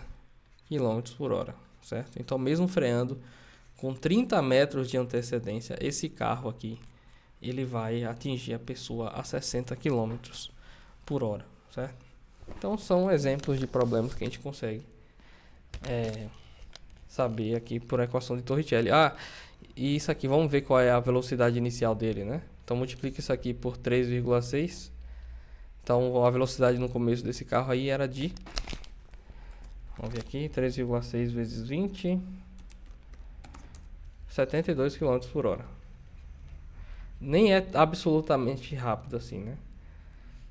A: km por hora, certo? Então, mesmo freando com 30 metros de antecedência, esse carro aqui, ele vai atingir a pessoa a 60 km por hora, certo? Então, são exemplos de problemas que a gente consegue saber aqui por equação de Torricelli. E isso aqui, vamos ver qual é a velocidade inicial dele, né? Então, multiplica isso aqui por 3,6. Então, a velocidade no começo desse carro aí era de... Vamos ver aqui, 3,6 vezes 20... 72 km por hora. Nem é absolutamente rápido assim, né?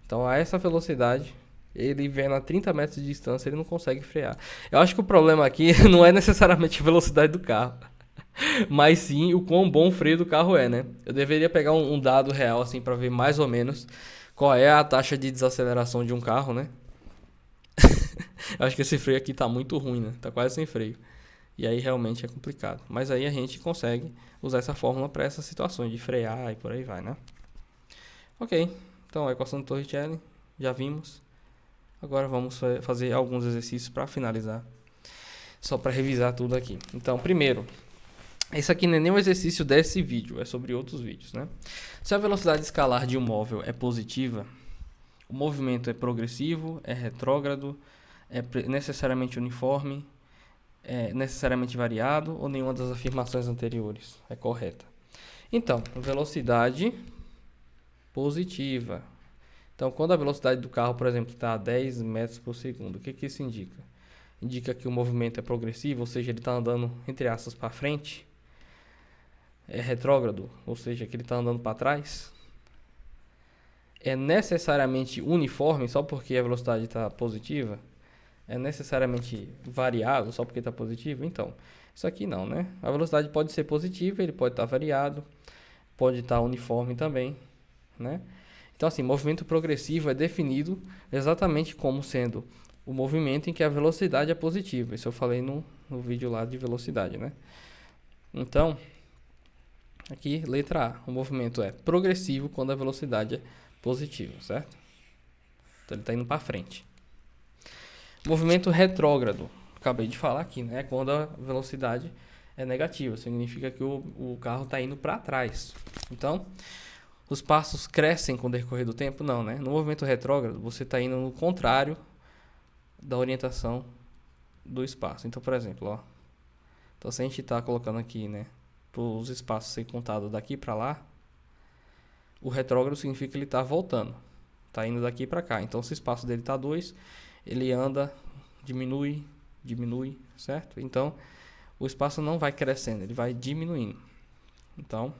A: Então, a essa velocidade, ele vendo a 30 metros de distância, ele não consegue frear. Eu acho que o problema aqui não é necessariamente a velocidade do carro, mas sim o quão bom o freio do carro é, né? Eu deveria pegar um dado real assim para ver mais ou menos qual é a taxa de desaceleração de um carro, né? Eu acho que esse freio aqui tá muito ruim, né? Tá quase sem freio. E aí realmente é complicado. Mas aí a gente consegue usar essa fórmula para essas situações de frear e por aí vai, né? Ok. Então a equação de Torricelli já vimos. Agora vamos fazer alguns exercícios para finalizar. Só para revisar tudo aqui. Então, primeiro, esse aqui não é nem um exercício desse vídeo, é sobre outros vídeos, né? Se a velocidade escalar de um móvel é positiva, o movimento é progressivo, é retrógrado, é necessariamente uniforme, é necessariamente variado ou nenhuma das afirmações anteriores é correta. Então, velocidade positiva. Então, quando a velocidade do carro, por exemplo, está a 10 metros por segundo, o que que isso indica? Indica que o movimento é progressivo, ou seja, ele está andando, entre aspas, para frente. É retrógrado, ou seja, que ele está andando para trás. É necessariamente uniforme só porque a velocidade está positiva. É necessariamente variado só porque está positivo. Então, isso aqui não, né? A velocidade pode ser positiva, ele pode estar variado, pode estar uniforme também, né? Então, assim, movimento progressivo é definido exatamente como sendo o movimento em que a velocidade é positiva. Isso eu falei no vídeo lá de velocidade, né? Então, aqui, letra A. O movimento é progressivo quando a velocidade é positiva, certo? Então, ele está indo para frente. Movimento retrógrado. Acabei de falar aqui, né? Quando a velocidade é negativa. Significa que o carro está indo para trás. Então, os passos crescem com o decorrer do tempo? Não, né? No movimento retrógrado, você está indo no contrário da orientação do espaço. Então, por exemplo, ó. Então, se a gente está colocando aqui, né? Para os espaços serem contados daqui para lá, o retrógrado significa que ele está voltando. Está indo daqui para cá. Então, se o espaço dele está 2, ele anda, diminui, certo? Então, o espaço não vai crescendo, ele vai diminuindo. Então,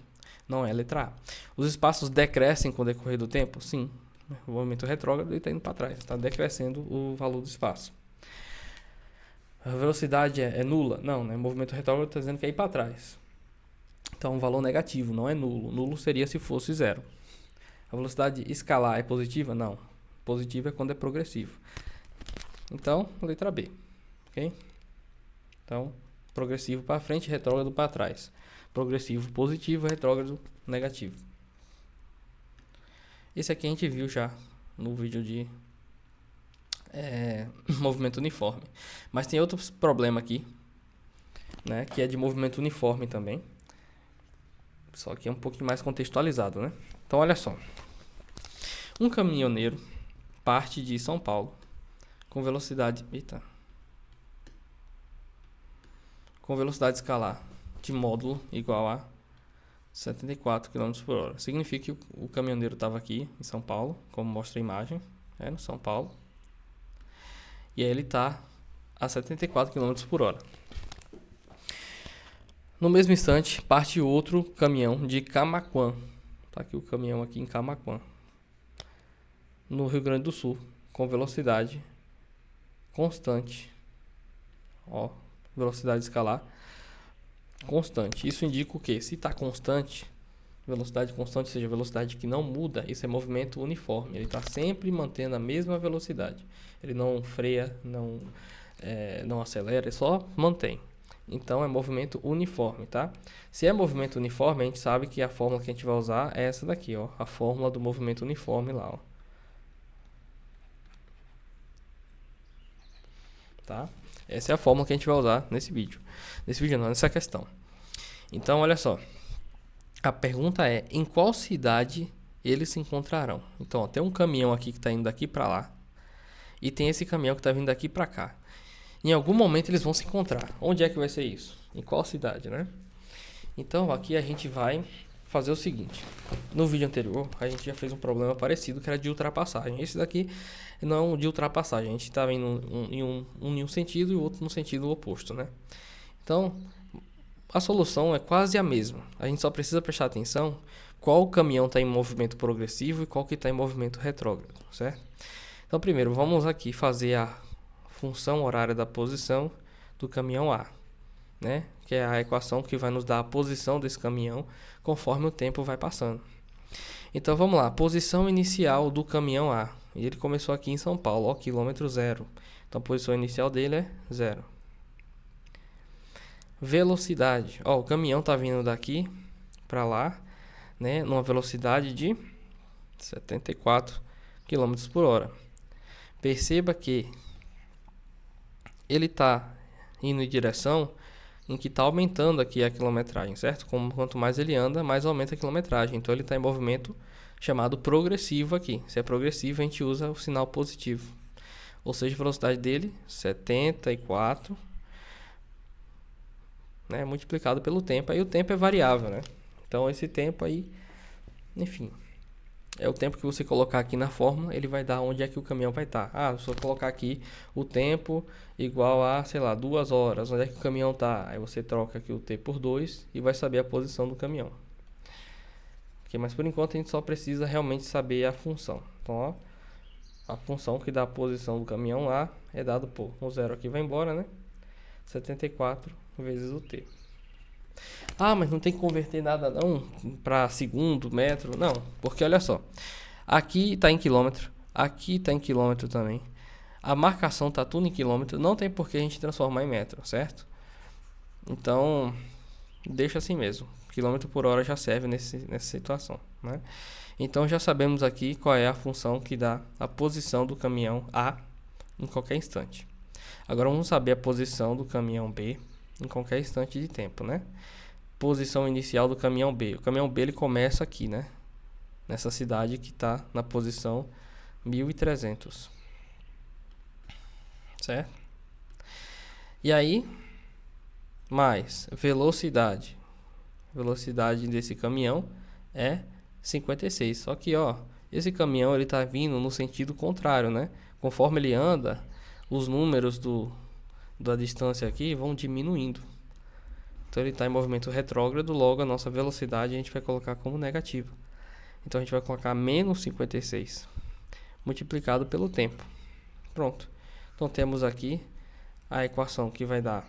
A: não é letra A. Os espaços decrescem com o decorrer do tempo? Sim. O movimento retrógrado está indo para trás, está decrescendo o valor do espaço. A velocidade é nula? Não, né? O movimento retrógrado está dizendo que é ir para trás. Então, um valor negativo, não é nulo. Nulo seria se fosse zero. A velocidade escalar é positiva? Não. Positiva é quando é progressivo. Então, letra B. Ok? Então, progressivo para frente, retrógrado para trás. Progressivo positivo, retrógrado negativo. Esse aqui a gente viu já no vídeo de movimento uniforme. Mas tem outro problema aqui, né, que é de movimento uniforme também. Só que é um pouquinho mais contextualizado, né? Então, olha só. Um caminhoneiro parte de São Paulo com velocidade... com velocidade escalar de módulo igual a 74 km por hora. Significa que o caminhoneiro estava aqui em São Paulo, como mostra a imagem, no São Paulo. E aí ele está a 74 km por hora. No mesmo instante, parte outro caminhão de Camaquã. Está aqui o caminhão aqui em Camaquã, no Rio Grande do Sul, com velocidade constante. Ó, velocidade escalar constante. Isso indica o quê? Se está constante, velocidade constante, ou seja, velocidade que não muda, isso é movimento uniforme. Ele está sempre mantendo a mesma velocidade. Ele não freia, não acelera, ele só mantém. Então, é movimento uniforme, tá? Se é movimento uniforme, a gente sabe que a fórmula que a gente vai usar é essa daqui, ó. A fórmula do movimento uniforme lá, ó. Tá? Essa é a fórmula que a gente vai usar nesse vídeo. Nesse vídeo não, nessa questão. Então, olha só. A pergunta é, em qual cidade eles se encontrarão? Então, ó, tem um caminhão aqui que está indo daqui para lá. E tem esse caminhão que está vindo daqui para cá. Em algum momento eles vão se encontrar. Onde é que vai ser isso? Em qual cidade, né? Então, aqui a gente vai fazer o seguinte. No vídeo anterior, a gente já fez um problema parecido, que era de ultrapassagem. Esse daqui não é de ultrapassagem. A gente estava indo em um sentido e o outro no sentido oposto, né? Então, a solução é quase a mesma. A gente só precisa prestar atenção qual caminhão está em movimento progressivo e qual que está em movimento retrógrado, certo? Então, primeiro, vamos aqui fazer a função horária da posição do caminhão A, né? Que é a equação que vai nos dar a posição desse caminhão conforme o tempo vai passando. Então, vamos lá. Posição inicial do caminhão A. E ele começou aqui em São Paulo, ó, quilômetro 0. Então, a posição inicial dele é 0. Velocidade. Ó, o caminhão está vindo daqui para lá, né? Numa velocidade de 74 km por hora. Perceba que ele está indo em direção em que está aumentando aqui a quilometragem, certo? Quanto mais ele anda, mais aumenta a quilometragem. Então ele está em movimento chamado progressivo aqui. Se é progressivo, a gente usa o sinal positivo. Ou seja, a velocidade dele, 74, né, multiplicado pelo tempo. Aí o tempo é variável, né? Então esse tempo aí, enfim, é o tempo que você colocar aqui na fórmula, ele vai dar onde é que o caminhão vai estar. Ah, se eu colocar aqui o tempo igual a, sei lá, 2 horas, onde é que o caminhão está? Aí você troca aqui o T por 2 e vai saber a posição do caminhão. Okay, mas por enquanto a gente só precisa realmente saber a função. Então, ó, a função que dá a posição do caminhão lá é dado por, o zero aqui vai embora, né? 74 vezes o T. Ah, mas não tem que converter nada não para segundo, metro, não, porque olha só, aqui está em quilômetro, aqui está em quilômetro também, a marcação está tudo em quilômetro, não tem por que a gente transformar em metro, certo? Então, deixa assim mesmo, quilômetro por hora já serve nessa situação, né? Então já sabemos aqui qual é a função que dá a posição do caminhão A em qualquer instante. Agora vamos saber a posição do caminhão B em qualquer instante de tempo, né? Posição inicial do caminhão B. O caminhão B ele começa aqui, né? Nessa cidade que está na posição 1300. Certo? E aí, mais velocidade. Velocidade desse caminhão é 56. Só que, ó, esse caminhão ele está vindo no sentido contrário, né? Conforme ele anda, os números da distância aqui vão diminuindo. Então ele está em movimento retrógrado, logo a nossa velocidade a gente vai colocar como negativa. Então a gente vai colocar menos 56 multiplicado pelo tempo. Pronto. Então temos aqui a equação que vai dar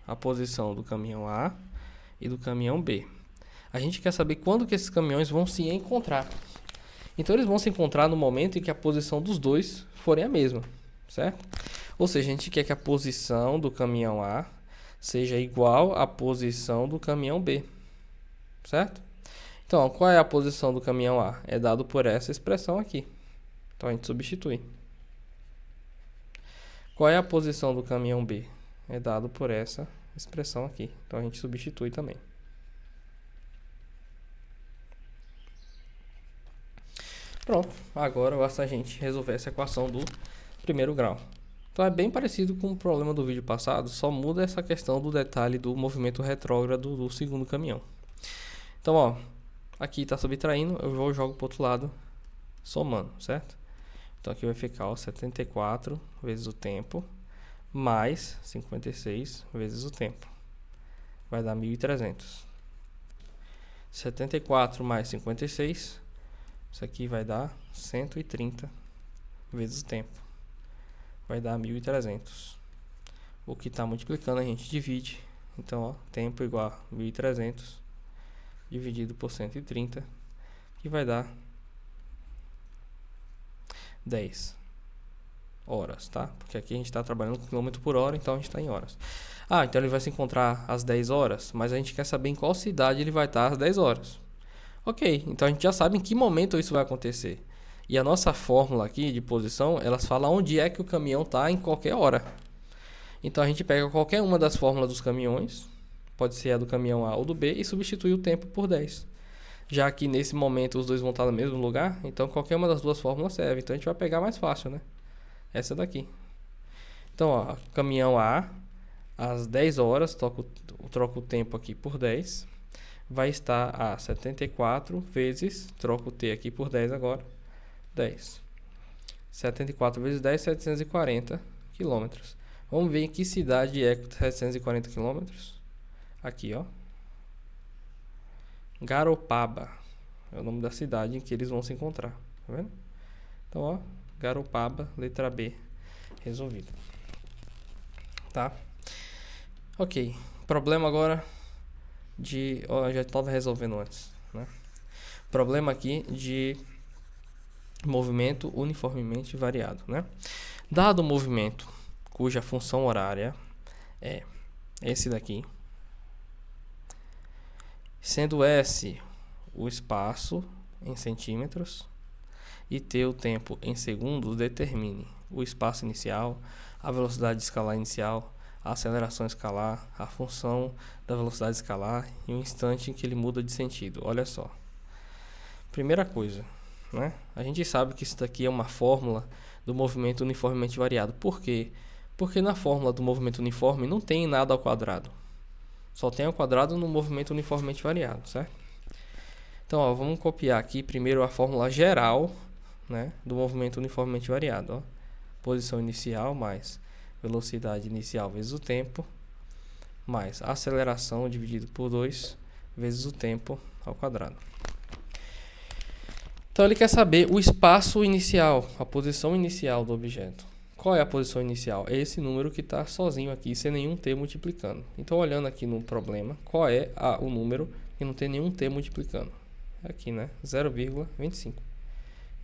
A: a posição do caminhão A e do caminhão B. A gente quer saber quando que esses caminhões vão se encontrar. Então eles vão se encontrar no momento em que a posição dos dois forem a mesma, certo? Ou seja, a gente quer que a posição do caminhão A seja igual à posição do caminhão B, certo? Então, qual é a posição do caminhão A? É dado por essa expressão aqui. Então, a gente substitui. Qual é a posição do caminhão B? É dado por essa expressão aqui. Então, a gente substitui também. Pronto. Agora, basta a gente resolver essa equação do primeiro grau. Então é bem parecido com o problema do vídeo passado, só muda essa questão do detalhe do movimento retrógrado do segundo caminhão. Então, ó, aqui está subtraindo, eu jogo para o outro lado, somando, certo? Então aqui vai ficar, ó, 74 vezes o tempo, mais 56 vezes o tempo. Vai dar 1.300. 74 mais 56, isso aqui vai dar 130 vezes o tempo. Vai dar 1.300. O que está multiplicando a gente divide. Então, ó, tempo igual a 1.300 dividido por 130, que vai dar 10 horas, tá? Porque aqui a gente está trabalhando com quilômetro por hora, então a gente está em horas. Ah, então ele vai se encontrar às 10 horas, mas a gente quer saber em qual cidade ele vai estar às 10 horas. Ok, então a gente já sabe em que momento isso vai acontecer. E a nossa fórmula aqui de posição, elas falam onde é que o caminhão está em qualquer hora. Então a gente pega qualquer uma das fórmulas dos caminhões, pode ser a do caminhão A ou do B, e substitui o tempo por 10. Já que nesse momento os dois vão estar no mesmo lugar, então qualquer uma das duas fórmulas serve. Então a gente vai pegar mais fácil, né? Essa daqui. Então, ó, caminhão A, às 10 horas, troco o tempo aqui por 10, vai estar a 74 vezes, troco o T aqui por 10 agora, 10. 74 vezes 10, 740 quilômetros. Vamos ver em que cidade é 740 quilômetros. Aqui, ó. Garopaba. É o nome da cidade em que eles vão se encontrar. Tá vendo? Então, ó. Garopaba, letra B. Resolvido. Tá? Ok. Problema agora de... Ó, eu já estava resolvendo antes, né? Problema aqui de movimento uniformemente variado, né? Dado o movimento cuja função horária é esse daqui, sendo S o espaço em centímetros e T o tempo em segundos, determine o espaço inicial, a velocidade escalar inicial, a aceleração escalar, a função da velocidade escalar e o instante em que ele muda de sentido. Olha só. Primeira coisa, né? A gente sabe que isso daqui é uma fórmula do movimento uniformemente variado. Por quê? Porque na fórmula do movimento uniforme não tem nada ao quadrado. Só tem ao quadrado no movimento uniformemente variado, certo? Então, ó, vamos copiar aqui primeiro a fórmula geral, né, do movimento uniformemente variado. Ó. Posição inicial mais velocidade inicial vezes o tempo, mais aceleração dividido por 2 vezes o tempo ao quadrado. Então, ele quer saber o espaço inicial, a posição inicial do objeto. Qual é a posição inicial? É esse número que está sozinho aqui, sem nenhum t multiplicando. Então, olhando aqui no problema, qual é o número que não tem nenhum t multiplicando? Aqui, né? 0,25.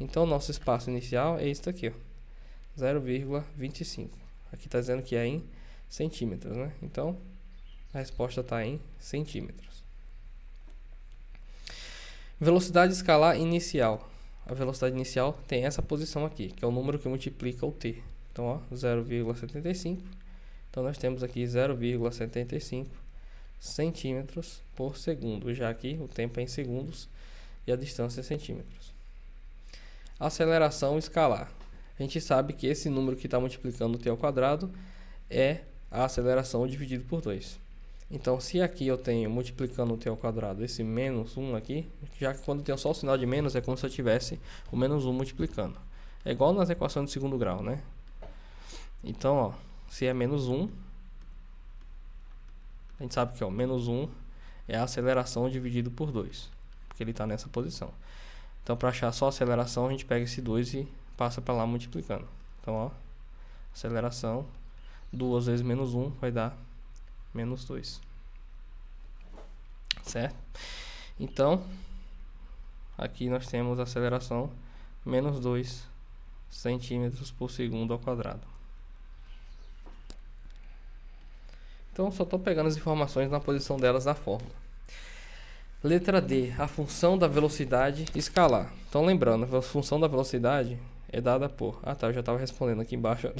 A: Então, nosso espaço inicial é esse aqui, 0,25. Aqui está dizendo que é em centímetros, né? Então, a resposta está em centímetros. Velocidade escalar inicial. A velocidade inicial tem essa posição aqui, que é o número que multiplica o t. Então, ó, 0,75. Então, nós temos aqui 0,75 centímetros por segundo. Já aqui o tempo é em segundos e a distância é centímetros. Aceleração escalar. A gente sabe que esse número que está multiplicando o t ao quadrado é a aceleração dividido por 2. Então, se aqui eu tenho multiplicando o t ao quadrado esse menos 1 aqui, já que quando eu tenho só o sinal de menos, é como se eu tivesse o menos 1 multiplicando. É igual nas equações de segundo grau, né? Então, ó, se é menos 1, a gente sabe que ó, menos 1 é a aceleração dividido por 2, porque ele está nessa posição. Então, para achar só a aceleração, a gente pega esse 2 e passa para lá multiplicando. Então, ó, aceleração, 2 vezes menos 1 vai dar menos 2. Certo? Então, aqui nós temos a aceleração menos 2 centímetros por segundo ao quadrado. Então, só estou pegando as informações na posição delas na fórmula. Letra D, a função da velocidade escalar. Então, lembrando, a função da velocidade é dada por... Ah, tá, eu já estava respondendo aqui embaixo.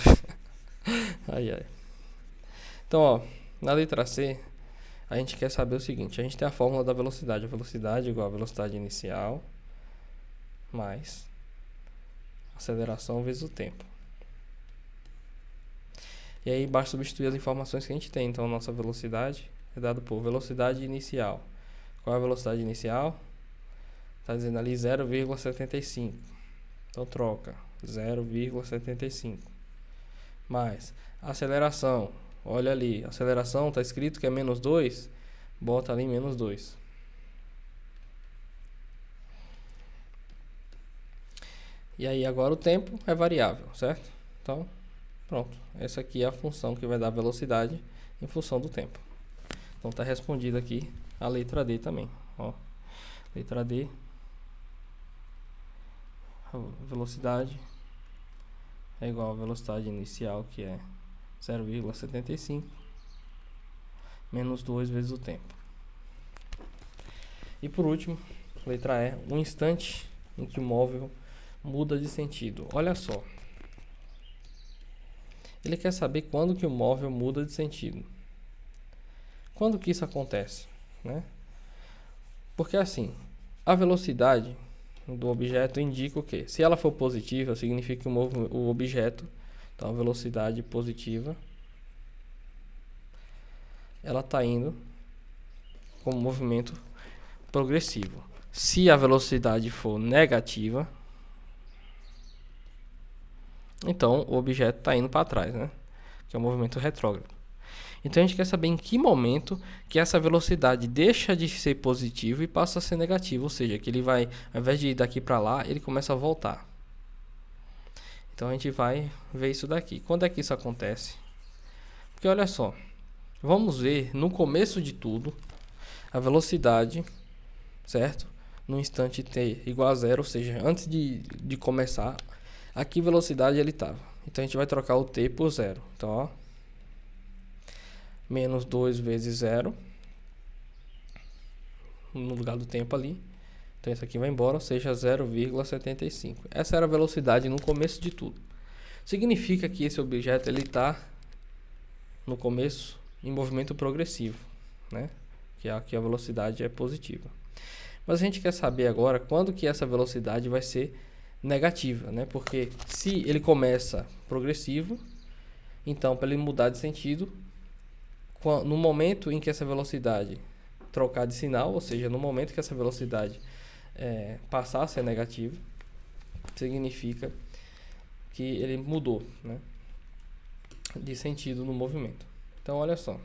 A: Ai. Então, ó, na letra C, a gente quer saber o seguinte. A gente tem a fórmula da velocidade. A velocidade igual a velocidade inicial mais aceleração vezes o tempo. E aí, basta substituir as informações que a gente tem. Então, a nossa velocidade é dada por velocidade inicial. Qual é a velocidade inicial? Está dizendo ali 0,75. Então, troca 0,75. Mais aceleração. Olha ali, aceleração está escrito que é menos 2. Bota ali menos 2. E aí, agora o tempo é variável, certo? Então, pronto. Essa aqui é a função que vai dar velocidade em função do tempo. Então, está respondida aqui a letra D também. Ó, letra D. A velocidade é igual à velocidade inicial, que é 0,75 menos 2 vezes o tempo. E por último, letra E, um instante em que o móvel muda de sentido. Olha só. Ele quer saber quando que o móvel muda de sentido. Quando que isso acontece, né? Porque assim, a velocidade do objeto indica o quê? Se ela for positiva, significa que o objeto, então a velocidade positiva, ela está indo com movimento progressivo. Se a velocidade for negativa, então o objeto está indo para trás, né? Que é o movimento retrógrado. Então a gente quer saber em que momento que essa velocidade deixa de ser positiva e passa a ser negativa, ou seja, que ele vai, ao invés de ir daqui para lá, ele começa a voltar. Então a gente vai ver isso daqui. Quando é que isso acontece? Porque olha só, vamos ver no começo de tudo a velocidade, certo? No instante t igual a zero, ou seja, antes de começar, a que velocidade ele estava. Então a gente vai trocar o t por zero. Então, ó, menos 2 vezes 0 no lugar do tempo ali. Então isso aqui vai embora, ou seja, 0,75. Essa era a velocidade no começo de tudo. Significa que esse objeto ele está no começo em movimento progressivo, né? Que aqui a velocidade é positiva. Mas a gente quer saber agora quando que essa velocidade vai ser negativa, né? Porque se ele começa progressivo, então para ele mudar de sentido, no momento em que essa velocidade trocar de sinal, ou seja, no momento que essa velocidade passar a ser negativa, significa que ele mudou, né, de sentido no movimento. Então, olha só, eu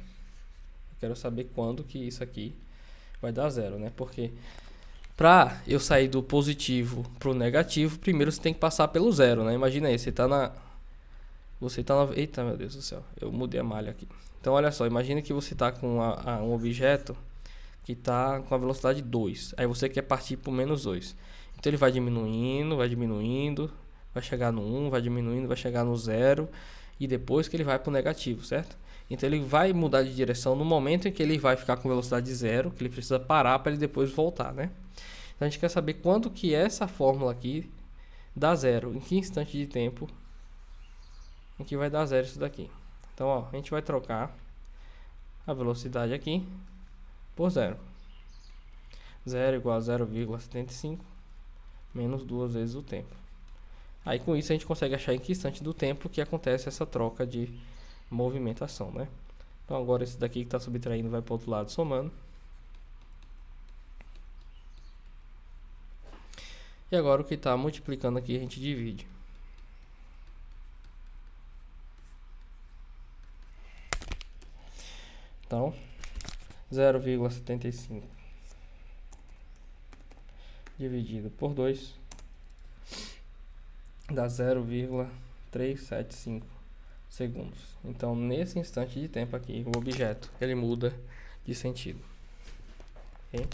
A: quero saber quando que isso aqui vai dar zero, né? Porque para eu sair do positivo para o negativo, primeiro você tem que passar pelo zero, né? Imagina aí, você tá na... Eita, meu Deus do céu, eu mudei a malha aqui. Então, olha só, imagina que você está com um objeto que está com a velocidade 2. Aí você quer partir para o menos 2. Então, ele vai diminuindo, vai chegar no 1, vai diminuindo, vai chegar no 0. E depois que ele vai para o negativo, certo? Então, ele vai mudar de direção no momento em que ele vai ficar com velocidade 0, que ele precisa parar para ele depois voltar, né? Então, a gente quer saber quando que essa fórmula aqui dá zero. Em que instante de tempo em que vai dar zero isso daqui. Então, ó, a gente vai trocar a velocidade aqui por zero. Zero igual a 0,75 menos 2 vezes o tempo. Aí com isso a gente consegue achar em que instante do tempo que acontece essa troca de movimentação, né? Então agora esse daqui que está subtraindo vai para o outro lado somando. E agora o que está multiplicando aqui a gente divide. Então, 0,75 dividido por 2 dá 0,375 segundos. Então, nesse instante de tempo aqui, o objeto ele muda de sentido. Okay?